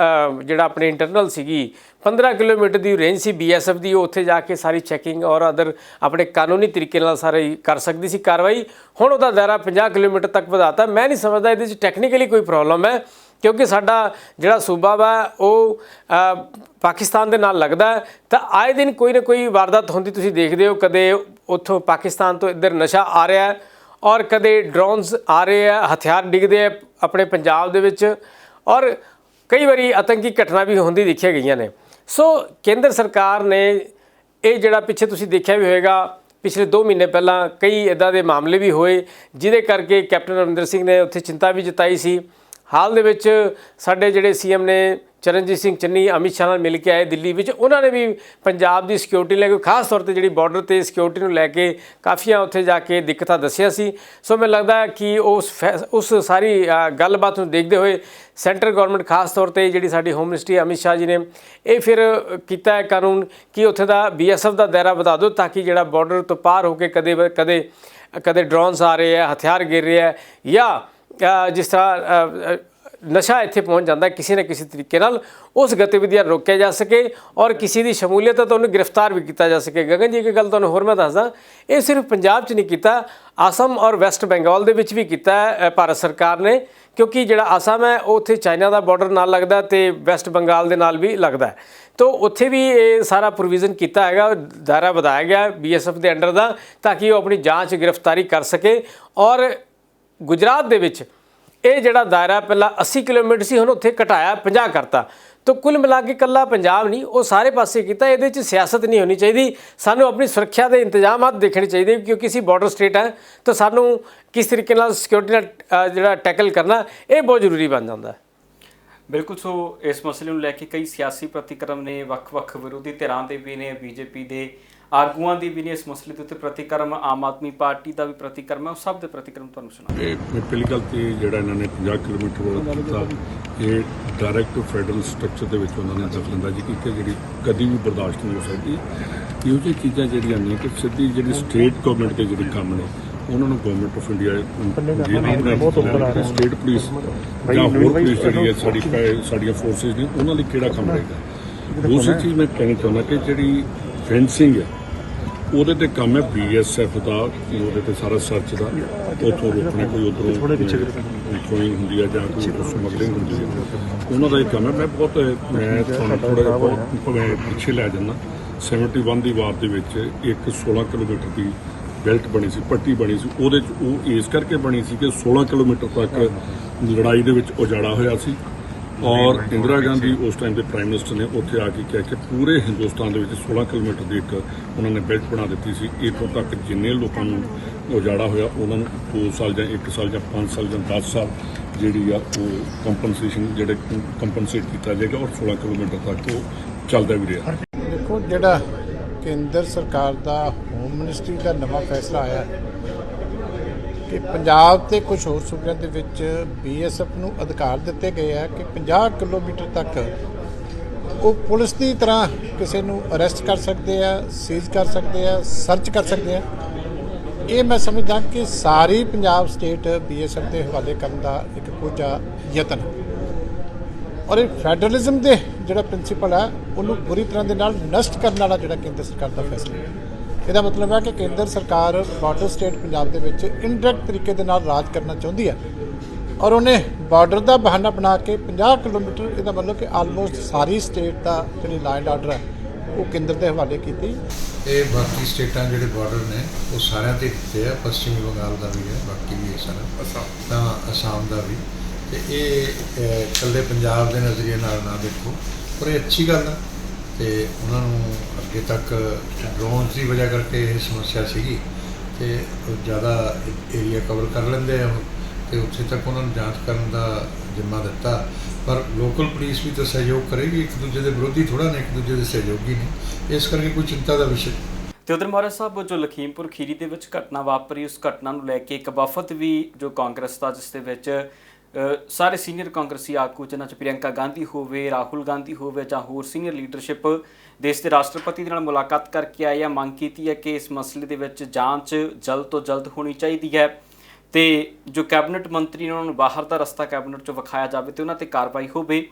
ਜਿਹੜਾ ਆਪਣੇ ਇੰਟਰਨਲ ਸੀਗੀ 15 ਕਿਲੋਮੀਟਰ ਦੀ ਰੇਂਜ ਸੀ BSF ਦੀ, ਉਹ ਉੱਥੇ ਜਾ ਕੇ ਸਾਰੀ ਚੈਕਿੰਗ ਔਰ ਅਦਰ ਆਪਣੇ ਕਾਨੂੰਨੀ ਤਰੀਕੇ ਨਾਲ ਸਾਰੇ ਕਰ ਸਕਦੀ ਸੀ ਕਾਰਵਾਈ। ਹੁਣ ਉਹਦਾ ਦਾਇਰਾ 50 ਕਿਲੋਮੀਟਰ ਤੱਕ ਵਧਾਤਾ। ਮੈਂ ਨਹੀਂ ਸਮਝਦਾ ਇਹਦੇ 'ਚ ਟੈਕਨੀਕਲੀ ਕੋਈ ਪ੍ਰੋਬਲਮ ਹੈ ਕਿਉਂਕਿ ਸਾਡਾ ਜਿਹੜਾ ਸੂਬਾ ਵਾ ਉਹ ਪਾਕਿਸਤਾਨ ਦੇ ਨਾਲ ਲੱਗਦਾ ਹੈ ਤਾਂ ਆਏ ਦਿਨ ਕੋਈ ਨਾ ਕੋਈ ਵਾਰਦਾਤ ਹੁੰਦੀ ਤੁਸੀਂ ਦੇਖਦੇ ਹੋ। ਕਦੇ ਉੱਥੋਂ ਪਾਕਿਸਤਾਨ ਤੋਂ ਇੱਧਰ ਨਸ਼ਾ ਆ ਰਿਹਾ ਹੈ ਔਰ ਕਦੇ ਡਰੋਨਸ ਆ ਰਹੇ ਆ, ਹਥਿਆਰ ਡਿੱਗਦੇ ਆ ਆਪਣੇ ਪੰਜਾਬ ਦੇ ਵਿੱਚ ਔਰ ਕਈ ਵਾਰੀ ਆਤੰਕੀ ਘਟਨਾ ਵੀ ਹੁੰਦੀ ਦੇਖੀਆਂ ਗਈਆਂ ਨੇ। ਸੋ ਕੇਂਦਰ ਸਰਕਾਰ ਨੇ ਇਹ ਜਿਹੜਾ ਪਿੱਛੇ ਤੁਸੀਂ ਦੇਖਿਆ ਵੀ ਹੋਏਗਾ, ਪਿਛਲੇ 2 ਮਹੀਨੇ ਪਹਿਲਾਂ ਕਈ ਇੱਦਾਂ ਦੇ ਮਾਮਲੇ ਵੀ ਹੋਏ ਜਿਹਦੇ ਕਰਕੇ ਕੈਪਟਨ ਅਮਰਿੰਦਰ ਸਿੰਘ ਨੇ ਉੱਥੇ ਚਿੰਤਾ ਵੀ ਜਤਾਈ ਸੀ। ਹਾਲ ਦੇ ਵਿੱਚ ਸਾਡੇ ਜਿਹੜੇ CM ਨੇ ਚਰਨਜੀਤ ਸਿੰਘ ਚੰਨੀ ਅਮਿਤ ਸ਼ਾਹ ਨਾਲ ਮਿਲ ਕੇ ਆਏ ਦਿੱਲੀ ਵਿੱਚ, ਉਹਨਾਂ ਨੇ ਵੀ ਪੰਜਾਬ ਦੀ ਸਿਕਿਉਰਿਟੀ ਲੈ ਕੇ ਖਾਸ ਤੌਰ 'ਤੇ ਜਿਹੜੀ ਬਾਰਡਰ 'ਤੇ ਸਿਕਿਉਰਿਟੀ ਨੂੰ ਲੈ ਕੇ ਕਾਫੀਆਂ ਉੱਥੇ ਜਾ ਕੇ ਦਿੱਕਤਾਂ ਦੱਸਿਆ ਸੀ। ਸੋ ਮੈਨੂੰ ਲੱਗਦਾ ਕਿ ਉਸ ਸਾਰੀ ਗੱਲਬਾਤ ਨੂੰ ਦੇਖਦੇ ਹੋਏ ਸੈਂਟਰ ਗਵਰਨਮੈਂਟ ਖਾਸ ਤੌਰ 'ਤੇ ਜਿਹੜੀ ਸਾਡੀ ਹੋਮ ਮਿਨਿਸਟਰੀ ਅਮਿਤ ਸ਼ਾਹ ਜੀ ਨੇ ਇਹ ਫਿਰ ਕੀਤਾ ਹੈ ਕਾਨੂੰਨ ਕਿ ਉੱਥੇ ਦਾ BSF ਦਾ ਦਾਇਰਾ ਵਧਾ ਦਿਓ ਤਾਂ ਕਿ ਜਿਹੜਾ ਬਾਰਡਰ ਤੋਂ ਪਾਰ ਹੋ ਕੇ ਕਦੇ ਡਰੋਨਸ ਆ ਰਹੇ ਆ, ਹਥਿਆਰ ਗਿਰ ਰਹੇ ਆ ਜਾਂ ਜਿਸ ਤਰ੍ਹਾਂ ਨਸ਼ਾ ਇੱਥੇ ਪਹੁੰਚ ਜਾਂਦਾ ਕਿਸੇ ਨਾ ਕਿਸੇ ਤਰੀਕੇ ਨਾਲ, ਉਸ ਗਤੀਵਿਧੀਆਂ ਨੂੰ ਰੋਕਿਆ ਜਾ ਸਕੇ ਔਰ ਕਿਸੇ ਦੀ ਸ਼ਮੂਲੀਅਤ ਤਾਂ ਉਹਨੂੰ ਗ੍ਰਿਫਤਾਰ ਵੀ ਕੀਤਾ ਜਾ ਸਕੇ। ਗਗਨ ਜੀ, ਇੱਕ ਗੱਲ ਤੁਹਾਨੂੰ ਹੋਰ ਮੈਂ ਦੱਸਦਾ, ਇਹ ਸਿਰਫ ਪੰਜਾਬ 'ਚ ਨਹੀਂ ਕੀਤਾ, ਆਸਮ ਔਰ ਵੈਸਟ ਬੰਗਾਲ ਦੇ ਵਿੱਚ ਵੀ ਕੀਤਾ ਹੈ ਭਾਰਤ ਸਰਕਾਰ ਨੇ, ਕਿਉਂਕਿ ਜਿਹੜਾ ਆਸਾਮ ਹੈ ਉਹ ਉੱਥੇ ਚਾਈਨਾ ਦਾ ਬਾਰਡਰ ਨਾਲ ਲੱਗਦਾ ਤੇ ਵੈਸਟ ਬੰਗਾਲ ਦੇ ਨਾਲ ਵੀ ਲੱਗਦਾ ਹੈ, ਤਾਂ ਉੱਥੇ ਵੀ ਇਹ ਸਾਰਾ ਪ੍ਰੋਵੀਜ਼ਨ ਕੀਤਾ ਹੈਗਾ, ਦਾਇਰਾ ਵਧਾਇਆ ਗਿਆ BSF ਦੇ ਅੰਡਰ ਦਾ, ਤਾਂ ਕਿ ਉਹ ਆਪਣੀ ਜਾਂਚ ਗ੍ਰਿਫਤਾਰੀ ਕਰ ਸਕੇ। ਔਰ ਗੁਜਰਾਤ ਦੇ ਵਿੱਚ ਇਹ ਜਿਹੜਾ ਦਾਇਰਾ ਪਹਿਲਾਂ 80 ਕਿਲੋਮੀਟਰ ਸੀ, ਹੁਣ ਉੱਥੇ ਘਟਾਇਆ 50 ਕਰਤਾ। ਤਾਂ ਕੁੱਲ ਮਿਲਾ ਕੇ ਇਕੱਲਾ ਪੰਜਾਬ ਨਹੀਂ, ਉਹ ਸਾਰੇ ਪਾਸੇ ਕੀਤਾ। ਇਹਦੇ 'ਚ ਸਿਆਸਤ ਨਹੀਂ ਹੋਣੀ ਚਾਹੀਦੀ, ਸਾਨੂੰ ਆਪਣੀ ਸੁਰੱਖਿਆ ਦੇ ਇੰਤਜ਼ਾਮਾਤ ਦੇਖਣੇ ਚਾਹੀਦੇ, ਕਿਉਂਕਿ ਅਸੀਂ ਬਾਰਡਰ ਸਟੇਟ ਹੈ ਤਾਂ ਸਾਨੂੰ ਕਿਸ ਤਰੀਕੇ ਨਾਲ ਸਿਕਿਉਰਿਟੀ ਨਾਲ ਜਿਹੜਾ ਟੈਕਲ ਕਰਨਾ ਇਹ ਬਹੁਤ ਜ਼ਰੂਰੀ ਬਣ ਜਾਂਦਾ ਹੈ। ਬਿਲਕੁਲ। ਸੋ ਇਸ ਮਸਲੇ ਨੂੰ ਲੈ ਕੇ ਕਈ ਸਿਆਸੀ ਪ੍ਰਤੀਕਰਮ ਨੇ, ਵੱਖ-ਵੱਖ ਵਿਰੋਧੀ ਧਿਰਾਂ ਦੇ ਵੀ ਨੇ, BJP ਦੇ ਆਗੂਆਂ ਦੀ ਵੀ ਨੇ ਇਸ ਮਸਲੇ ਦੇ ਉੱਤੇ ਪ੍ਰਤੀਕਰਮ, ਆਮ ਆਦਮੀ ਪਾਰਟੀ ਦਾ ਵੀ ਪ੍ਰਤੀਕਰਮ ਹੈ, ਉਹ ਸਭ ਦੇ ਪ੍ਰਤੀਕਰਮ ਤੁਹਾਨੂੰ ਸੁਣਾ। ਪਹਿਲੀ ਗੱਲ ਤੇ ਜਿਹੜਾ ਇਹਨਾਂ ਨੇ 50 ਕਿਲੋਮੀਟਰ ਵਾਲਾ ਕੀਤਾ, ਇਹ ਡਾਇਰੈਕਟ ਫੈਡਰਲ ਸਟਰਕਚਰ ਦੇ ਵਿੱਚ ਉਹਨਾਂ ਨੇ ਦਖਲਅੰਦਾਜ਼ੀ ਕੀਤੀ, ਜਿਹੜੀ ਕਦੀ ਵੀ ਬਰਦਾਸ਼ਤ ਨਹੀਂ ਹੋ ਸਕਦੀ। ਇਹੋ ਜਿਹੀਆਂ ਚੀਜ਼ਾਂ ਜਿਹੜੀਆਂ ਨੇ ਕਿ ਸਿੱਧੀ ਜਿਹੜੀ ਸਟੇਟ ਗਵਰਨਮੈਂਟ ਦੇ ਜਿਹੜੇ ਕੰਮ ਨੇ ਉਹਨਾਂ ਨੂੰ government of India state police ਜਾਂ ਹੋਰ ਪੁਲਿਸ ਜਿਹੜੀ ਹੈ ਸਾਡੀਆਂ ਫੋਰਸਿਸ ਨੇ ਉਹਨਾਂ ਲਈ ਕਿਹੜਾ ਕੰਮ ਰਹੇਗਾ। ਦੂਸਰੀ ਚੀਜ਼ ਮੈਂ ਕਹਿਣੀ ਚਾਹੁੰਦਾ ਕਿ ਜਿਹੜੀ ਫੈਂਸਿੰਗ ਹੈ ਉਹਦੇ ਤੇ ਕੰਮ ਹੈ BSF ਦਾ, ਉਹਦੇ ਤੇ ਸਾਰਾ ਸਰਚ ਦਾ, ਉੱਥੋਂ ਰੋਕਣਾ, ਕੋਈ ਉੱਧਰੋਂ ਥਰੋਇੰਗ ਹੁੰਦੀ ਹੈ ਜਾਂ ਕੋਈ ਸਮਗਲਿੰਗ ਹੁੰਦੀ ਹੈ, ਉਹਨਾਂ ਦਾ ਇਹ ਕੰਮ ਹੈ। ਮੈਂ ਤੁਹਾਨੂੰ ਥੋੜ੍ਹਾ ਜਿਹਾ ਪਿੱਛੇ ਲੈ ਜਾਂਦਾ। 71 ਦੀ ਵਾਰ ਦੇ ਵਿੱਚ ਇੱਕ 16 ਕਿਲੋਮੀਟਰ ਦੀ ਬੈਲਟ ਬਣੀ ਸੀ, ਪੱਟੀ ਬਣੀ ਸੀ, ਉਹਦੇ 'ਚ ਉਹ ਇਸ ਕਰਕੇ ਬਣੀ ਸੀ ਕਿ 16 ਕਿਲੋਮੀਟਰ ਤੱਕ ਲੜਾਈ ਦੇ ਵਿੱਚ ਉਜਾੜਾ ਹੋਇਆ ਸੀ, ਔਰ ਇੰਦਰਾ ਗਾਂਧੀ ਉਸ ਟਾਈਮ ਦੇ ਪ੍ਰਾਈਮ ਮਿਨਿਸਟਰ ਨੇ ਉੱਥੇ ਆ ਕੇ ਕਿਹਾ ਕਿ ਪੂਰੇ ਹਿੰਦੁਸਤਾਨ ਦੇ ਵਿੱਚ 16 ਕਿਲੋਮੀਟਰ ਦੀ ਇੱਕ ਉਹਨਾਂ ਨੇ ਬੈਲਟ ਬਣਾ ਦਿੱਤੀ ਸੀ। ਇੱਥੋਂ ਤੱਕ ਜਿੰਨੇ ਲੋਕਾਂ ਨੂੰ ਉਜਾੜਾ ਹੋਇਆ ਉਹਨਾਂ ਨੂੰ 2 ਸਾਲ ਜਾਂ 1 ਸਾਲ ਜਾਂ 5 ਸਾਲ ਜਾਂ 10 ਸਾਲ ਜਿਹੜੀ ਆ ਉਹ ਕੰਪਨਸੇਟ ਕੀਤਾ ਜਾਏਗਾ, ਔਰ 16 ਕਿਲੋਮੀਟਰ ਤੱਕ ਉਹ ਚੱਲਦਾ ਵੀ ਰਿਹਾ। ਦੇਖੋ, ਜਿਹੜਾ ਕੇਂਦਰ ਸਰਕਾਰ ਦਾ ਹੋਮ ਮਿਨਿਸਟਰੀ ਦਾ ਨਵਾਂ ਫੈਸਲਾ ਆਇਆ ਕਿ ਪੰਜਾਬ ਤੇ ਕੁਝ ਹੋਰ ਸੂਬਿਆਂ ਦੇ ਵਿੱਚ BSF ਨੂੰ ਅਧਿਕਾਰ ਦਿੱਤੇ ਗਏ ਆ ਕਿ 50 ਕਿਲੋਮੀਟਰ ਤੱਕ ਉਹ ਪੁਲਿਸ ਦੀ ਤਰ੍ਹਾਂ ਕਿਸੇ ਨੂੰ ਅਰੈਸਟ ਕਰ ਸਕਦੇ ਆ, ਸੀਜ਼ ਕਰ ਸਕਦੇ ਆ, ਸਰਚ ਕਰ ਸਕਦੇ ਆ। ਇਹ ਮੈਂ ਸਮਝਦਾ ਕਿ ਸਾਰੀ ਪੰਜਾਬ ਸਟੇਟ BSF ਦੇ ਹਵਾਲੇ ਕਰਨ ਦਾ ਇੱਕ ਕੋਝਾ ਯਤਨ, ਔਰ ਇਹ ਫੈਡਰਲਿਜ਼ਮ ਦੇ ਜਿਹੜਾ ਪ੍ਰਿੰਸੀਪਲ ਹੈ ਉਹਨੂੰ ਬੁਰੀ ਤਰ੍ਹਾਂ ਦੇ ਨਾਲ ਨਸ਼ਟ ਕਰਨ ਵਾਲਾ ਜਿਹੜਾ ਕੇਂਦਰ ਸਰਕਾਰ ਦਾ ਫੈਸਲਾ ਹੈ। ਇਹਦਾ ਮਤਲਬ ਹੈ ਕਿ ਕੇਂਦਰ ਸਰਕਾਰ ਬਾਰਡਰ ਸਟੇਟ ਪੰਜਾਬ ਦੇ ਵਿੱਚ ਇਨਡਾਇਰੈਕਟ ਤਰੀਕੇ ਦੇ ਨਾਲ ਰਾਜ ਕਰਨਾ ਚਾਹੁੰਦੀ ਹੈ, ਔਰ ਉਹਨੇ ਬਾਰਡਰ ਦਾ ਬਹਾਨਾ ਬਣਾ ਕੇ 50 ਕਿਲੋਮੀਟਰ, ਇਹਦਾ ਮਤਲਬ ਕਿ ਆਲਮੋਸਟ ਸਾਰੀ ਸਟੇਟ ਦਾ ਜਿਹੜੀ ਲਾਅ ਐਂਡ ਆਰਡਰ ਹੈ ਉਹ ਕੇਂਦਰ ਦੇ ਹਵਾਲੇ ਕੀਤੀ। ਇਹ ਬਾਕੀ ਸਟੇਟਾਂ ਜਿਹੜੇ ਬਾਰਡਰ ਨੇ ਉਹ ਸਾਰਿਆਂ ਤੇ ਦਿੱਤੇ ਆ, ਪੱਛਮੀ ਬੰਗਾਲ ਦਾ ਵੀ ਹੈ, ਬਾਕੀ ਵੀ ਹੈ ਸਾਰਾ, ਤਾਂ ਅਸਾਮ ਦਾ ਵੀ, ਤੇ ਇਹ ਇਕੱਲੇ ਪੰਜਾਬ ਦੇ ਨਜ਼ਰੀਏ ਨਾਲ ਨਾ ਦੇਖੋ, ਪਰ ਇਹ ਅੱਛੀ ਗੱਲ ਹੈ। ਤੇ ਉਹਨਾਂ ਨੂੰ ਅੱਗੇ ਤੱਕ ਡਰੋਨਸ ਦੀ ਵਜ੍ਹਾ ਕਰਕੇ ਇਹ ਸਮੱਸਿਆ ਸੀਗੀ ਤੇ ਜ਼ਿਆਦਾ ਏਰੀਆ ਕਵਰ ਕਰ ਲੈਂਦੇ ਆ ਤੇ ਉੱਥੇ ਤੱਕ ਉਹਨਾਂ ਨੂੰ ਜਾਂਚ ਕਰਨ ਦਾ ਜ਼ਿੰਮਾ ਦਿੱਤਾ, ਪਰ ਲੋਕਲ ਪੁਲਿਸ ਵੀ ਤਾਂ ਸਹਿਯੋਗ ਕਰੇਗੀ, ਇੱਕ ਦੂਜੇ ਦੇ ਵਿਰੋਧੀ ਥੋੜ੍ਹਾ ਨੇ, ਇੱਕ ਦੂਜੇ ਦੇ ਸਹਿਯੋਗੀ ਨੇ, ਇਸ ਕਰਕੇ ਕੋਈ ਚਿੰਤਾ ਦਾ ਵਿਸ਼ਾ। ਤੇ ਉਧਰ ਮਹਾਰਾਜ ਸਾਹਿਬ, ਜੋ ਲਖੀਮਪੁਰ ਖੀਰੀ ਦੇ ਵਿੱਚ ਘਟਨਾ ਵਾਪਰੀ, ਉਸ ਘਟਨਾ ਨੂੰ ਲੈ ਕੇ ਇੱਕ ਵਫਦ ਵੀ ਜੋ ਕਾਂਗਰਸ ਦਾ, ਜਿਸ ਦੇ ਵਿੱਚ ਸਾਰੇ ਸੀਨੀਅਰ ਕਾਂਗਰਸੀ ਆਗੂ, ਜਿਨ੍ਹਾਂ 'ਚ ਪ੍ਰਿਯੰਕਾ ਗਾਂਧੀ ਹੋਵੇ, ਰਾਹੁਲ ਗਾਂਧੀ ਹੋਵੇ ਜਾਂ ਹੋਰ ਸੀਨੀਅਰ ਲੀਡਰਸ਼ਿਪ, ਦੇਸ਼ ਦੇ ਰਾਸ਼ਟਰਪਤੀ ਦੇ ਨਾਲ ਮੁਲਾਕਾਤ ਕਰਕੇ ਆਏ ਆ, ਮੰਗ ਕੀਤੀ ਹੈ ਕਿ ਇਸ ਮਸਲੇ ਦੇ ਵਿੱਚ ਜਾਂਚ ਜਲਦ ਤੋਂ ਜਲਦ ਹੋਣੀ ਚਾਹੀਦੀ ਹੈ ਤੇ ਜੋ ਕੈਬਨਿਟ ਮੰਤਰੀ ਨੇ ਉਹਨਾਂ ਨੂੰ ਬਾਹਰ ਦਾ ਰਸਤਾ ਕੈਬਨਿਟ 'ਚੋਂ ਵਿਖਾਇਆ ਜਾਵੇ ਤੇ ਉਹਨਾਂ ਤੇ ਕਾਰਵਾਈ ਹੋਵੇ।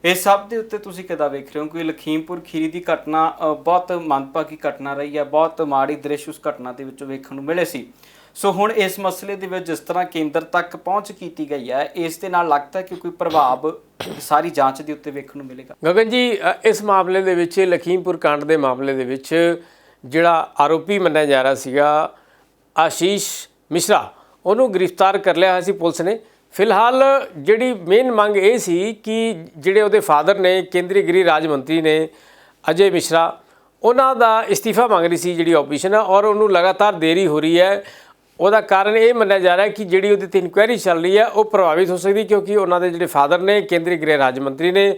ਇਸ ਸਭ ਦੇ ਉੱਤੇ ਤੁਸੀਂ ਕਿੱਦਾਂ ਵੇਖ ਰਹੇ ਹੋ ਕਿ ਲਖੀਮਪੁਰ ਖੀਰੀ ਦੀ ਘਟਨਾ ਬਹੁਤ ਮੰਦਭਾਗੀ ਘਟਨਾ ਰਹੀ ਹੈ, ਬਹੁਤ ਮਾੜੀ ਦ੍ਰਿਸ਼ ਉਸ ਘਟਨਾ ਦੇ ਵਿੱਚੋਂ ਵੇਖਣ ਨੂੰ ਮਿਲੇ ਸੀ। ਸੋ ਹੁਣ ਇਸ ਮਸਲੇ ਦੇ ਵਿੱਚ ਜਿਸ ਤਰ੍ਹਾਂ ਕੇਂਦਰ ਤੱਕ ਪਹੁੰਚ ਕੀਤੀ ਗਈ ਹੈ, ਇਸ ਦੇ ਨਾਲ ਲੱਗਦਾ ਕਿ ਕੋਈ ਪ੍ਰਭਾਵ ਸਾਰੀ ਜਾਂਚ ਦੇ ਉੱਤੇ ਵੇਖਣ ਨੂੰ ਮਿਲੇਗਾ। ਗਗਨ ਜੀ, ਇਸ ਮਾਮਲੇ ਦੇ ਵਿੱਚ, ਲਖੀਮਪੁਰ ਕਾਂਡ ਦੇ ਮਾਮਲੇ ਦੇ ਵਿੱਚ ਜਿਹੜਾ ਆਰੋਪੀ ਮੰਨਿਆ ਜਾ ਰਿਹਾ ਸੀਗਾ ਆਸ਼ੀਸ਼ ਮਿਸ਼ਰਾ, ਉਹਨੂੰ ਗ੍ਰਿਫਤਾਰ ਕਰ ਲਿਆ ਹੋਇਆ ਸੀ ਪੁਲਿਸ ਨੇ। ਫਿਲਹਾਲ ਜਿਹੜੀ ਮੇਨ ਮੰਗ ਇਹ ਸੀ ਕਿ ਜਿਹੜੇ ਉਹਦੇ ਫਾਦਰ ਨੇ, ਕੇਂਦਰੀ ਗ੍ਰਹਿ ਰਾਜ ਮੰਤਰੀ ਨੇ ਅਜੇ ਮਿਸ਼ਰਾ, ਉਹਨਾਂ ਦਾ ਇਸਤੀਫਾ ਮੰਗ ਰਹੀ ਸੀ ਜਿਹੜੀ ਆਪੋਜੀਸ਼ਨ ਹੈ, ਔਰ ਉਹਨੂੰ ਲਗਾਤਾਰ ਦੇਰੀ ਹੋ ਰਹੀ ਹੈ। ਉਹਦਾ ਕਾਰਨ ਇਹ ਮੰਨਿਆ ਜਾ ਰਿਹਾ ਕਿ ਜਿਹੜੀ ਉਹਦੀ 'ਤੇ ਇਨਕੁਆਇਰੀ ਚੱਲ ਰਹੀ ਹੈ ਉਹ ਪ੍ਰਭਾਵਿਤ ਹੋ ਸਕਦੀ, ਕਿਉਂਕਿ ਉਹਨਾਂ ਦੇ ਜਿਹੜੇ ਫਾਦਰ ਨੇ ਕੇਂਦਰੀ ਗ੍ਰਹਿ ਰਾਜ ਮੰਤਰੀ ਨੇ,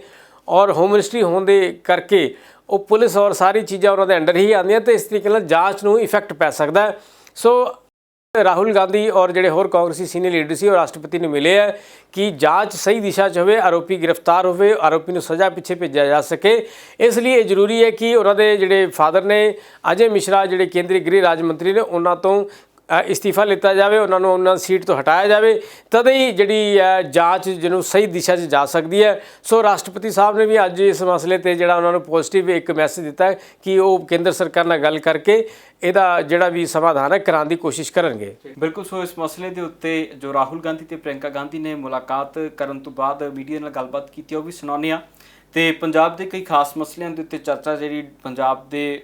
ਔਰ ਹੋਮ ਮਿਨਿਸਟਰੀ ਹੋਣ ਦੇ ਕਰਕੇ ਉਹ ਪੁਲਿਸ ਔਰ ਸਾਰੀ ਚੀਜ਼ਾਂ ਉਹਨਾਂ ਦੇ ਅੰਡਰ ਹੀ ਆਉਂਦੀਆਂ, ਅਤੇ ਇਸ ਤਰੀਕੇ ਨਾਲ ਜਾਂਚ ਨੂੰ ਇਫੈਕਟ ਪੈ ਸਕਦਾ। ਸੋ ਰਾਹੁਲ ਗਾਂਧੀ ਔਰ ਜਿਹੜੇ ਹੋਰ ਕਾਂਗਰਸੀ ਸੀਨੀਅਰ ਲੀਡਰ ਸੀ ਉਹ ਰਾਸ਼ਟਰਪਤੀ ਨੂੰ ਮਿਲੇ ਹੈ ਕਿ ਜਾਂਚ ਸਹੀ ਦਿਸ਼ਾ 'ਚ ਹੋਵੇ, ਆਰੋਪੀ ਗ੍ਰਿਫਤਾਰ ਹੋਵੇ, ਆਰੋਪੀ ਨੂੰ ਸਜ਼ਾ ਪਿੱਛੇ ਭੇਜਿਆ ਜਾ ਸਕੇ। ਇਸ ਲਈ ਇਹ ਜ਼ਰੂਰੀ ਹੈ ਕਿ ਉਹਨਾਂ ਦੇ ਜਿਹੜੇ ਫਾਦਰ ਨੇ ਅਜੇ ਮਿਸ਼ਰਾ, ਜਿਹੜੇ ਕੇਂਦਰੀ ਗ੍ਰਹਿ ਰਾਜ ਮੰਤਰੀ ਨੇ, ਉਹਨਾਂ ਤੋਂ ਇਸਤੀਫਾ ਲਿੱਤਾ ਜਾਵੇ, ਉਹਨਾਂ ਸੀਟ ਤੋਂ ਹਟਾਇਆ ਜਾਵੇ, ਤਦ ਹੀ ਜਿਹੜੀ ਜਾਂਚ ਜਿਹਨੂੰ ਸਹੀ ਦਿਸ਼ਾ 'ਚ ਜਾ ਸਕਦੀ ਹੈ। ਸੋ ਰਾਸ਼ਟਰਪਤੀ ਸਾਹਿਬ ਨੇ ਵੀ ਅੱਜ ਇਸ ਮਸਲੇ ਤੇ ਜਿਹੜਾ ਉਹਨਾਂ ਨੂੰ ਪੋਜ਼ਿਟਿਵ ਇੱਕ ਮੈਸੇਜ ਦਿੱਤਾ ਹੈ ਕਿ ਉਹ ਕੇਂਦਰ ਸਰਕਾਰ ਨਾਲ ਗੱਲ ਕਰਕੇ ਇਹਦਾ ਜਿਹੜਾ ਵੀ ਸਮਾਧਾਨ ਹੈ ਕਰਾਉਣ ਦੀ ਕੋਸ਼ਿਸ਼ ਕਰਨਗੇ। ਬਿਲਕੁਲ। ਸੋ ਇਸ ਮਸਲੇ ਦੇ ਉੱਤੇ ਜੋ ਰਾਹੁਲ ਗਾਂਧੀ ਤੇ ਪ੍ਰਿयंका ਗਾਂਧੀ ਨੇ ਮੁਲਾਕਾਤ ਕਰਨ ਤੋਂ ਬਾਅਦ ਮੀਡੀਆ ਨਾਲ ਗੱਲਬਾਤ ਕੀਤੀ, ਉਹ ਵੀ ਸੁਣਾਉਂਦੇ ਹਾਂ। ਤੇ ਪੰਜਾਬ ਦੇ ਕਈ ਖਾਸ ਮਸਲਿਆਂ ਦੇ ਉੱਤੇ ਚਰਚਾ ਜਿਹੜੀ ਪੰਜਾਬ ਦੇ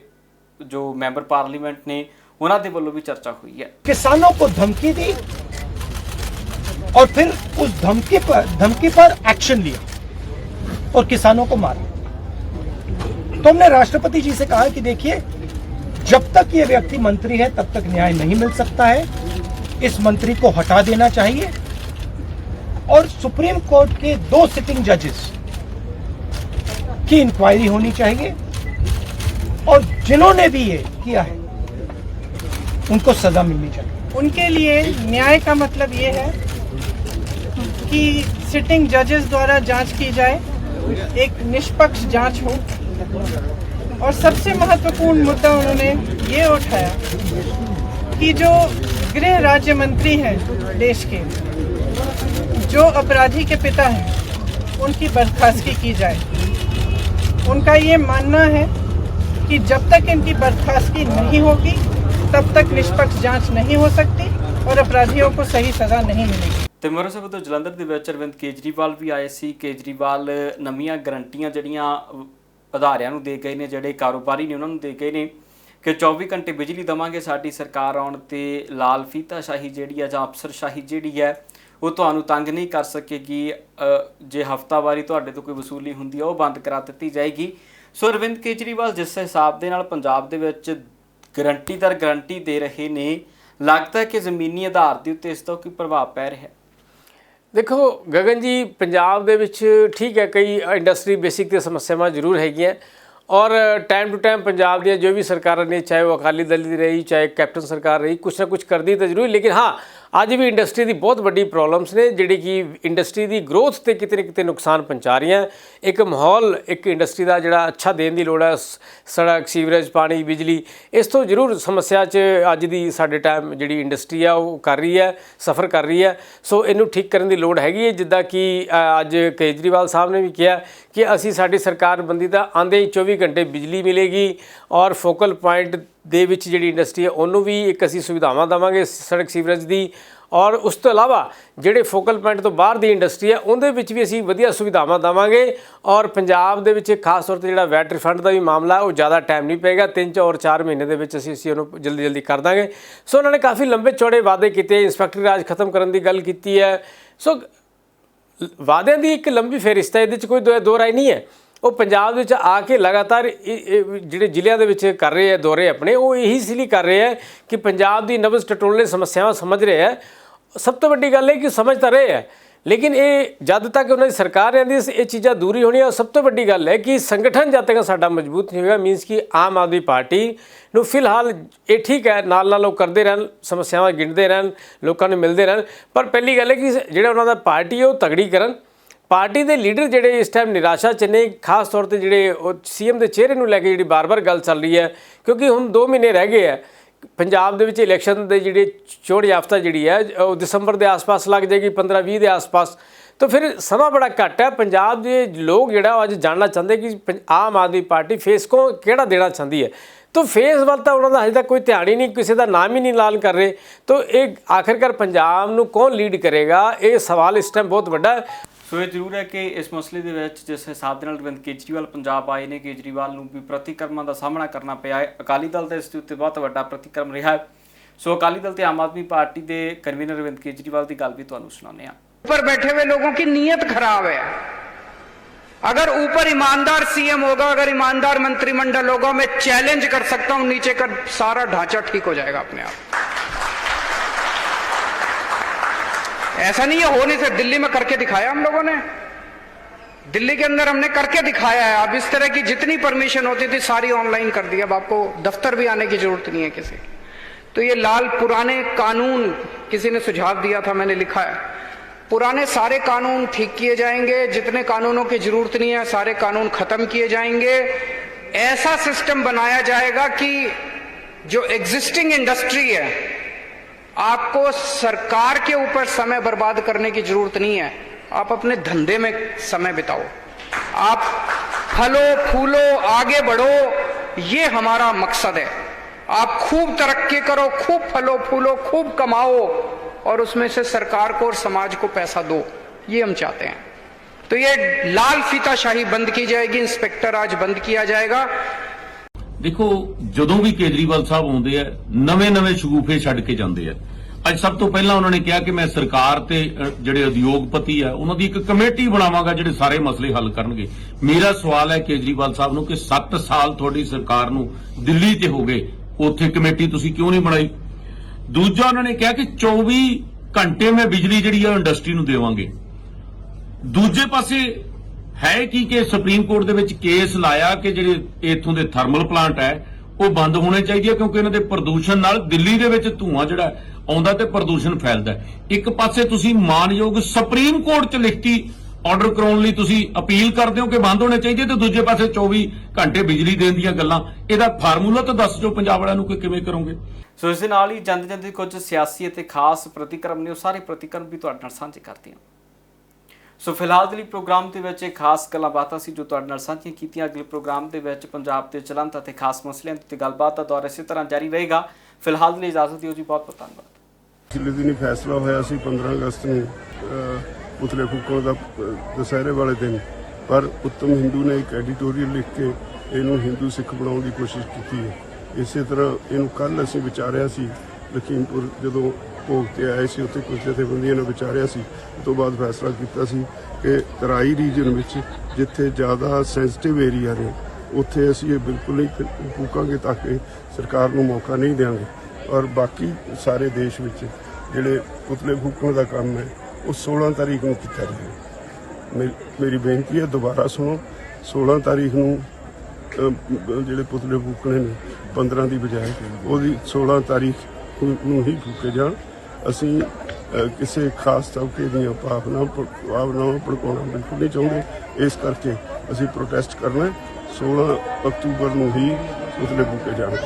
ਜੋ ਮੈਂਬਰ ਪਾर्लियामेंट ने उन्होंने दे वालों भी चर्चा हुई है। किसानों को धमकी दी और फिर उस धमकी पर एक्शन लिया और किसानों को मारा। तो हमने राष्ट्रपति जी से कहा कि देखिए, जब तक ये व्यक्ति मंत्री है तब तक न्याय नहीं मिल सकता है, इस मंत्री को हटा देना चाहिए और सुप्रीम कोर्ट के 2 सिटिंग जजेस की इंक्वायरी होनी चाहिए और जिन्होंने भी ये किया है उनको सजा मिलनी चाहिए। उनके लिए न्याय का मतलब ये है कि सिटिंग जजेस द्वारा जांच की जाए, एक निष्पक्ष जांच हो। और सबसे महत्वपूर्ण मुद्दा उन्होंने ये उठाया कि जो गृह राज्य मंत्री हैं देश के, जो अपराधी के पिता हैं, उनकी बर्खास्तगी की जाए। उनका ये मानना है कि जब तक इनकी बर्खास्तगी नहीं होगी तब तक निष्पक्ष जांच नहीं हो सकती और अपराधियों को सही सज़ा नहीं मिलेगी। ਤੇ ਮੋਰੇ ਸਾਹਿਬ ਤੋਂ ਜਲੰਧਰ ਦੇ ਵਿੱਚ ਅਰਵਿੰਦ ਕੇਜਰੀਵਾਲ ਵੀ ਆਏ ਸੀ। ਕੇਜਰੀਵਾਲ ਨਵੀਆਂ ਗਰੰਟੀਆਂ ਜਿਹੜੀਆਂ ਅਦਾਰਿਆਂ ਨੂੰ ਦੇ ਗਏ ਨੇ, ਜਿਹੜੇ ਕਾਰੋਬਾਰੀ ਨੇ ਉਹਨਾਂ ਨੂੰ ਦੇ ਗਏ ਨੇ ਕਿ 24 ਘੰਟੇ ਬਿਜਲੀ ਦੇਵਾਂਗੇ ਸਾਡੀ ਸਰਕਾਰ ਆਉਣ ਤੇ ਲਾਲ ਫੀਤਾਸ਼ਾਹੀ ਜਿਹੜੀ ਹੈ ਜਾਂ ਅਫਸਰਸ਼ਾਹੀ ਜਿਹੜੀ ਹੈ ਉਹ ਤੁਹਾਨੂੰ ਤੰਗ ਨਹੀਂ ਕਰ ਸਕੇਗੀ। ਜੇ ਹਫ਼ਤਾਵਾਰੀ ਤੁਹਾਡੇ ਤੋਂ ਕੋਈ ਵਸੂਲੀ ਹੁੰਦੀ ਹੈ ਉਹ ਬੰਦ ਕਰਾ ਦਿੱਤੀ ਜਾਏਗੀ। ਸੋ ਅਰਵਿੰਦ ਕੇਜਰੀਵਾਲ ਜਿਸ ਹਿਸਾਬ ਦੇ ਨਾਲ ਪੰਜਾਬ ਦੇ ਵਿੱਚ ਗਰੰਟੀ ਦਰ ਗਰੰਟੀ ਦੇ ਰਹੇ ਨੇ, ਲੱਗਦਾ ਹੈ ਕਿ ਜ਼ਮੀਨੀ ਆਧਾਰ ਦੇ ਉੱਤੇ ਇਸ ਦਾ ਕੋਈ ਪ੍ਰਭਾਵ ਪੈ ਰਿਹਾ ਹੈ। ਦੇਖੋ ਗਗਨ ਜੀ, ਪੰਜਾਬ ਦੇ ਵਿੱਚ ਠੀਕ ਹੈ ਕਈ ਇੰਡਸਟਰੀ ਬੇਸਿਕ ਤੇ ਸਮੱਸਿਆਵਾਂ ਜ਼ਰੂਰ ਹੈਗੀਆਂ ਔਰ ਟਾਈਮ ਟੂ ਟਾਈਮ ਪੰਜਾਬ ਦੀਆਂ ਜੋ ਵੀ ਸਰਕਾਰਾਂ ਨੇ, ਚਾਹੇ ਉਹ ਅਕਾਲੀ ਦਲ ਦੀ ਰਹੀ ਚਾਹੇ ਕੈਪਟਨ ਸਰਕਾਰ ਰਹੀ, ਕੁਛ ਨਾ ਕੁਛ ਕਰਦੀ ਤਾਂ ਜ਼ਰੂਰ। ਲੇਕਿਨ ਹਾਂ, ਅੱਜ ਵੀ ਇੰਡਸਟਰੀ ਦੀ ਬਹੁਤ ਵੱਡੀ ਪ੍ਰੋਬਲਮਸ ਨੇ ਜਿਹੜੀ ਕਿ ਇੰਡਸਟਰੀ ਦੀ ਗਰੋਥ ਤੇ ਕਿਤੇ ਨਾ ਕਿਤੇ ਨੁਕਸਾਨ ਪਹੁੰਚਾ ਰਹੀਆਂ। ਇੱਕ ਮਾਹੌਲ ਇੱਕ ਇੰਡਸਟਰੀ ਦਾ ਜਿਹੜਾ ਅੱਛਾ ਦੇਣ ਦੀ ਲੋੜ ਹੈ, ਸੜਕ, ਸੀਵਰੇਜ, ਪਾਣੀ, ਬਿਜਲੀ, ਇਸ ਤੋਂ ਜ਼ਰੂਰ ਸਮੱਸਿਆ 'ਚ ਅੱਜ ਦੀ ਸਾਡੇ ਟਾਈਮ ਜਿਹੜੀ ਇੰਡਸਟਰੀ ਆ ਉਹ ਕਰ ਰਹੀ ਹੈ, ਸਫਰ ਕਰ ਰਹੀ ਹੈ। ਸੋ ਇਹਨੂੰ ਠੀਕ ਕਰਨ ਦੀ ਲੋੜ ਹੈਗੀ ਹੈ। ਜਿੱਦਾਂ ਕਿ ਅੱਜ ਕੇਜਰੀਵਾਲ ਸਾਹਿਬ ਨੇ ਵੀ ਕਿਹਾ ਕਿ ਅਸੀਂ ਸਾਡੀ ਸਰਕਾਰ ਬੰਦੀ ਤਾਂ ਆਉਂਦੇ ਹੀ 24 ਘੰਟੇ ਬਿਜਲੀ ਮਿਲੇਗੀ ਔਰ ਫੋਕਲ ਪੁਆਇੰਟ ਦੇ ਵਿੱਚ ਜਿਹੜੀ ਇੰਡਸਟਰੀ ਹੈ ਉਹਨੂੰ ਵੀ ਇੱਕ ਅਸੀਂ ਸੁਵਿਧਾਵਾਂ ਦੇਵਾਂਗੇ ਸੜਕ ਸੀਵਰੇਜ ਦੀ। ਔਰ ਉਸ ਤੋਂ ਇਲਾਵਾ ਜਿਹੜੇ ਫੋਕਲ ਪੁਆਇੰਟ ਤੋਂ ਬਾਹਰ ਦੀ ਇੰਡਸਟਰੀ ਹੈ ਉਹਦੇ ਵਿੱਚ ਵੀ ਅਸੀਂ ਵਧੀਆ ਸੁਵਿਧਾਵਾਂ ਦੇਵਾਂਗੇ। ਔਰ ਪੰਜਾਬ ਦੇ ਵਿੱਚ ਖਾਸ ਤੌਰ 'ਤੇ ਜਿਹੜਾ ਵੈਟ ਰਿਫੰਡ ਦਾ ਵੀ ਮਾਮਲਾ ਉਹ ਜ਼ਿਆਦਾ ਟਾਈਮ ਨਹੀਂ ਪਏਗਾ, 3 ਔਰ 4 ਮਹੀਨੇ ਦੇ ਵਿੱਚ ਅਸੀਂ ਉਹਨੂੰ ਜਲਦੀ ਕਰ ਦਾਂਗੇ। ਸੋ ਉਹਨਾਂ ਨੇ ਕਾਫੀ ਲੰਬੇ ਚੌੜੇ ਵਾਅਦੇ ਕੀਤੇ, ਇੰਸਪੈਕਟਰ ਰਾਜ ਖਤਮ ਕਰਨ ਦੀ ਗੱਲ ਕੀਤੀ ਹੈ। ਸੋ ਵਾਅਦਿਆਂ ਦੀ ਇੱਕ ਲੰਬੀ ਫਹਿਰਿਸਤ ਹੈ, ਇਹਦੇ 'ਚ ਕੋਈ ਦੋ ਰਾਏ ਨਹੀਂ ਹੈ। ਉਹ ਪੰਜਾਬ ਵਿੱਚ ਆ ਕੇ ਲਗਾਤਾਰ ਜਿਹੜੇ ਜ਼ਿਲ੍ਹਿਆਂ ਦੇ ਵਿੱਚ ਕਰ ਰਹੇ ਹੈ ਦੌਰੇ ਆਪਣੇ, ਉਹ ਇਹੀ ਇਸ ਲਈ ਕਰ ਰਹੇ ਹੈ ਕਿ ਪੰਜਾਬ ਦੀ ਨਬਜ਼ ਟਟੋਲੇ ਸਮੱਸਿਆਵਾਂ ਸਮਝ ਰਹੇ ਹੈ। ਸਭ ਤੋਂ ਵੱਡੀ ਗੱਲ ਹੈ ਕਿ ਸਮਝ ਤਾਂ ਰਹੇ ਹੈ, ਲੇਕਿਨ ਇਹ ਜਦ ਤੱਕ ਉਹਨਾਂ ਦੀ ਸਰਕਾਰ ਰਹਿੰਦੀ ਇਹ ਚੀਜ਼ਾਂ ਦੂਰੀ ਹੋਣੀਆਂ। ਸਭ ਤੋਂ ਵੱਡੀ ਗੱਲ ਹੈ ਕਿ ਸੰਗਠਨ ਜਦ ਤੱਕ ਸਾਡਾ ਮਜ਼ਬੂਤ ਨਹੀਂ ਹੋਏਗਾ, ਮੀਨਸ ਕਿ ਆਮ ਆਦਮੀ ਪਾਰਟੀ ਨੂੰ ਫਿਲਹਾਲ ਇਹ ਠੀਕ ਹੈ ਨਾਲ ਉਹ ਕਰਦੇ ਰਹਿਣ, ਸਮੱਸਿਆਵਾਂ ਗਿਣਦੇ ਰਹਿਣ, ਲੋਕਾਂ ਨੂੰ ਮਿਲਦੇ ਰਹਿਣ, ਪਰ ਪਹਿਲੀ ਗੱਲ ਹੈ ਕਿ ਜਿਹੜਾ ਉਹਨਾਂ ਦਾ ਪਾਰਟੀ ਹੈ ਉਹ ਤਗੜੀ ਕਰਨ। ਪਾਰਟੀ ਦੇ ਲੀਡਰ ਜਿਹੜੇ ਇਸ ਟਾਈਮ ਨਿਰਾਸ਼ਾ 'ਚ ਨੇ, ਖਾਸ ਤੌਰ 'ਤੇ ਜਿਹੜੇ ਉਹ CM ਦੇ ਚਿਹਰੇ ਨੂੰ ਲੈ ਕੇ ਜਿਹੜੀ ਬਾਰ-ਬਾਰ ਗੱਲ ਚੱਲ ਰਹੀ ਹੈ, ਕਿਉਂਕਿ ਹੁਣ 2 ਮਹੀਨੇ ਰਹਿ ਗਏ ਹੈ ਪੰਜਾਬ ਦੇ ਵਿੱਚ ਇਲੈਕਸ਼ਨ ਦੇ ਜਿਹੜੇ ਚੋਣ ਯਾਫਤਾ ਜਿਹੜੀ ਹੈ ਉਹ ਦਸੰਬਰ ਦੇ ਆਸ-ਪਾਸ ਲੱਗ ਜਾਏਗੀ, 15-20 ਦੇ ਆਸ-ਪਾਸ। ਤਾਂ ਫਿਰ ਸਮਾਂ ਬੜਾ ਘੱਟ ਹੈ। ਪੰਜਾਬ ਦੇ ਲੋਕ ਜਿਹੜਾ ਉਹ ਅੱਜ ਜਾਣਨਾ ਚਾਹੁੰਦੇ ਕਿ ਆਮ ਆਦਮੀ ਪਾਰਟੀ ਫੇਸ ਕਿਹੜਾ ਦੇਣਾ ਚਾਹੁੰਦੀ ਹੈ। तो फेस वाल तो उन्होंने अजे तक कोई ध्यान ही नहीं, किसी का नाम ही नहीं ऐलान कर रहे। तो एक आखिरकार पंजाब नूं कौन लीड करेगा, ये सवाल इस टाइम बहुत बड़ा है। सो ये जरूर है कि इस मसले के जिस हिसाब के अरविंद केजरीवाल पंजाब आए ने, केजरीवाल नूं भी प्रतिक्रमां का सामना करना पिया है। अकाली दल का इस उत्ते बहुत बड़ा प्रतिक्रम रहा है। सो अकाली दल ते आम आदमी पार्टी के कन्वीनर अरविंद केजरीवाल की गल भी तुहानूं सुणाने आ। ऊपर बैठे हुए लोगों की नीयत खराब है। अगर ऊपर ईमानदार सीएम होगा, अगर ईमानदार मंत्रिमंडल होगा, मैं चैलेंज कर सकता हूं नीचे का सारा ढांचा ठीक हो जाएगा अपने आप। ऐसा नहीं है हो नहीं सकता। दिल्ली में करके दिखाया हम लोगों ने, दिल्ली के अंदर हमने करके दिखाया है। अब इस तरह की जितनी परमिशन होती थी सारी ऑनलाइन कर दी। अब आपको दफ्तर भी आने की जरूरत नहीं है किसी। तो ये लाल पुराने कानून किसी ने सुझाव दिया था, मैंने लिखा है, पुराने सारे कानून ठीक किए जाएंगे, जितने कानूनों की जरूरत नहीं है सारे कानून खत्म किए जाएंगे। ऐसा सिस्टम बनाया जाएगा कि जो एग्जिस्टिंग इंडस्ट्री है आपको सरकार के ऊपर समय बर्बाद करने की जरूरत नहीं है, आप अपने धंधे में समय बिताओ, आप फलो फूलो आगे बढ़ो, ये हमारा मकसद है। आप खूब तरक्की करो, खूब फलो फूलो, खूब कमाओ और उसमें से सरकार को और समाज को पैसा दो, ये हम चाहते हैं। तो ये लाल फीताशाही बंद की जाएगी, इंस्पेक्टर आज बंद किया जाएगा। देखो ਜਦੋਂ ਵੀ ਕੇਜਰੀਵਾਲ ਸਾਹਿਬ ਆਉਂਦੇ ਆ ਨਵੇਂ ਸ਼ਗੂਫੇ ਛੱਡ ਕੇ ਜਾਂਦੇ ਆ। ਅੱਜ ਸਭ ਤੋਂ ਪਹਿਲਾਂ ਉਹਨਾਂ ਨੇ ਕਿਹਾ ਕਿ ਮੈਂ ਸਰਕਾਰ ਤੇ ਜਿਹੜੇ ਉਦਯੋਗਪਤੀ ਆ ਉਹਨਾਂ ਦੀ ਇੱਕ ਕਮੇਟੀ ਬਣਾਵਾਂਗਾ ਜਿਹੜੇ ਸਾਰੇ ਮਸਲੇ ਹੱਲ ਕਰਨਗੇ। ਮੇਰਾ ਸਵਾਲ ਹੈ ਕੇਜਰੀਵਾਲ ਸਾਹਿਬ ਨੂੰ ਕਿ 7 ਸਾਲ ਤੁਹਾਡੀ ਸਰਕਾਰ ਨੂੰ ਦਿੱਲੀ 'ਚ ਹੋ ਗਏ, ਉੱਥੇ ਕਮੇਟੀ ਤੁਸੀਂ ਕਿਉਂ ਨਹੀਂ ਬਣਾਈ? ਦੂਜਾ ਉਹਨਾਂ ਨੇ ਕਿਹਾ ਕਿ 24 ਘੰਟੇ ਮੈਂ ਬਿਜਲੀ ਜਿਹੜੀ ਆ ਇੰਡਸਟਰੀ ਨੂੰ ਦੇਵਾਂਗੇ। ਦੂਜੇ ਪਾਸੇ ਹੈ ਕਿ ਸੁਪਰੀਮ ਕੋਰਟ ਦੇ ਵਿੱਚ ਕੇਸ ਲਾਇਆ ਕਿ ਜਿਹੜੇ ਇਥੋਂ ਦੇ ਥਰਮਲ ਪਲਾਂਟ ਹੈ ਉਹ ਬੰਦ ਹੋਣੇ ਚਾਹੀਦੇ ਆ ਕਿਉਂਕਿ ਇਹਨਾਂ ਦੇ ਪ੍ਰਦੂਸ਼ਣ ਨਾਲ ਦਿੱਲੀ ਦੇ ਵਿੱਚ ਧੂਆਂ ਜਿਹੜਾ ਆਉਂਦਾ ਤੇ ਪ੍ਰਦੂਸ਼ਣ ਫੈਲਦਾ। ਇੱਕ ਪਾਸੇ ਤੁਸੀਂ ਮਾਨਯੋਗ ਸੁਪਰੀਮ ਕੋਰਟ 'ਚ ਲਿਖਤੀ ਆਰਡਰ ਕਰਾਉਣ ਲਈ ਤੁਸੀਂ ਅਪੀਲ ਕਰਦੇ ਹੋ ਕਿ ਬੰਦ ਹੋਣੇ ਚਾਹੀਦੇ ਤੇ ਦੂਜੇ ਪਾਸੇ 24 ਘੰਟੇ ਬਿਜਲੀ ਦੇਣ ਦੀਆਂ ਗੱਲਾਂ। ਇਹਦਾ ਫਾਰਮੂਲਾ ਤਾਂ ਦੱਸ ਦਿਓ ਪੰਜਾਬ ਵਾਲਿਆਂ ਨੂੰ ਕਿ ਕਿਵੇਂ ਕਰੋਗੇ। ਸੋ ਇਸ ਦੇ ਨਾਲ ਹੀ ਜਾਂਦੇ ਕੁਝ ਸਿਆਸੀ ਅਤੇ ਖਾਸ ਪ੍ਰਤੀਕਰਮ ਨੇ, ਉਹ ਸਾਰੇ ਪ੍ਰਤੀਕਰਮ ਵੀ ਤੁਹਾਡੇ ਨਾਲ ਸਾਂਝੇ ਕਰਦੇ ਹਾਂ। ਸੋ ਫਿਲਹਾਲ ਦੇ ਲਈ ਪ੍ਰੋਗਰਾਮ ਦੇ ਵਿੱਚ ਖਾਸ ਗੱਲਾਂ ਬਾਤਾਂ ਸੀ ਜੋ ਤੁਹਾਡੇ ਨਾਲ ਸਾਂਝੀਆਂ ਕੀਤੀਆਂ। ਅਗਲੇ ਪ੍ਰੋਗਰਾਮ ਦੇ ਵਿੱਚ ਪੰਜਾਬ ਦੇ ਚਲੰਤ ਅਤੇ ਖਾਸ ਮਸਲਿਆਂ ਤੇ ਗੱਲਬਾਤ ਦਾ ਦੌਰ ਇਸੇ ਤਰ੍ਹਾਂ ਜਾਰੀ ਰਹੇਗਾ। ਫਿਲਹਾਲ ਦੇ ਲਈ ਇਜਾਜ਼ਤ ਦਿਓ ਜੀ, ਬਹੁਤ ਬਹੁਤ ਧੰਨਵਾਦ। ਪਿਛਲੇ ਦਿਨੀ ਫੈਸਲਾ ਹੋਇਆ ਸੀ 15 ਅਗਸਤ ਨੂੰ ਪੁਤਲੇ ਫੂਕਣ ਦਾ, ਦੁਸਹਿਰੇ ਵਾਲੇ ਦਿਨ, ਪਰ ਉੱਤਮ ਹਿੰਦੂ ਨੇ ਇੱਕ ਐਡੀਟੋਰੀਅਲ ਲਿਖ ਕੇ ਇਹਨੂੰ ਹਿੰਦੂ ਸਿੱਖ ਬਣਾਉਣ ਦੀ ਕੋਸ਼ਿਸ਼ ਕੀਤੀ ਹੈ। ਇਸੇ ਤਰ੍ਹਾਂ ਇਹਨੂੰ ਕੱਲ੍ਹ ਅਸੀਂ ਵਿਚਾਰਿਆ ਸੀ, ਲਖੀਮਪੁਰ ਜਦੋਂ ਭੋਗ ਤੇ ਆਏ ਸੀ ਉੱਥੇ ਕੁਝ ਜਥੇਬੰਦੀਆਂ ਨੇ ਵਿਚਾਰਿਆ ਸੀ। ਉਸ ਤੋਂ ਬਾਅਦ ਫੈਸਲਾ ਕੀਤਾ ਸੀ ਕਿ ਤਰਾਈ ਰੀਜਨ ਵਿੱਚ ਜਿੱਥੇ ਜ਼ਿਆਦਾ ਸੈਂਸਿਟਿਵ ਏਰੀਆ ਨੇ ਉੱਥੇ ਅਸੀਂ ਇਹ ਬਿਲਕੁਲ ਨਹੀਂ ਫੂਕਾਂਗੇ ਤਾਂ ਕਿ ਸਰਕਾਰ ਨੂੰ ਮੌਕਾ ਨਹੀਂ ਦੇਵਾਂਗੇ। ਔਰ ਬਾਕੀ ਸਾਰੇ ਦੇਸ਼ ਵਿੱਚ ਜਿਹੜੇ ਪੁਤਲੇ ਫੂਕਣ ਦਾ ਕੰਮ ਹੈ ਉਹ 16 ਤਾਰੀਖ ਨੂੰ ਕੀਤਾ ਜਾਏ। ਮੇਰੀ ਬੇਨਤੀ ਹੈ ਦੁਬਾਰਾ ਸੁਣੋ, 16 ਤਾਰੀਖ ਨੂੰ ਜਿਹੜੇ ਪੁਤਲੇ ਫੂਕਣੇ ਨੇ 15 ਦੀ ਬਜਾਏ ਉਹਦੀ 16 ਤਾਰੀਖ ਨੂੰ ਹੀ ਫੂਕੇ ਜਾਣ। ਅਸੀਂ ਕਿਸੇ ਖਾਸ ਤਬਕੇ ਦੀਆਂ ਭਾਵਨਾਵਾਂ ਭੜਕਾਉਣਾ ਬਿਲਕੁਲ ਨਹੀਂ ਚਾਹੁੰਦੇ। ਇਸ ਕਰਕੇ ਅਸੀਂ ਪ੍ਰੋਟੈਸਟ ਕਰਨਾ 16 ਅਕਤੂਬਰ ਨੂੰ ਹੀ ਪੁਤਲੇ ਫੂਕੇ ਜਾਣ।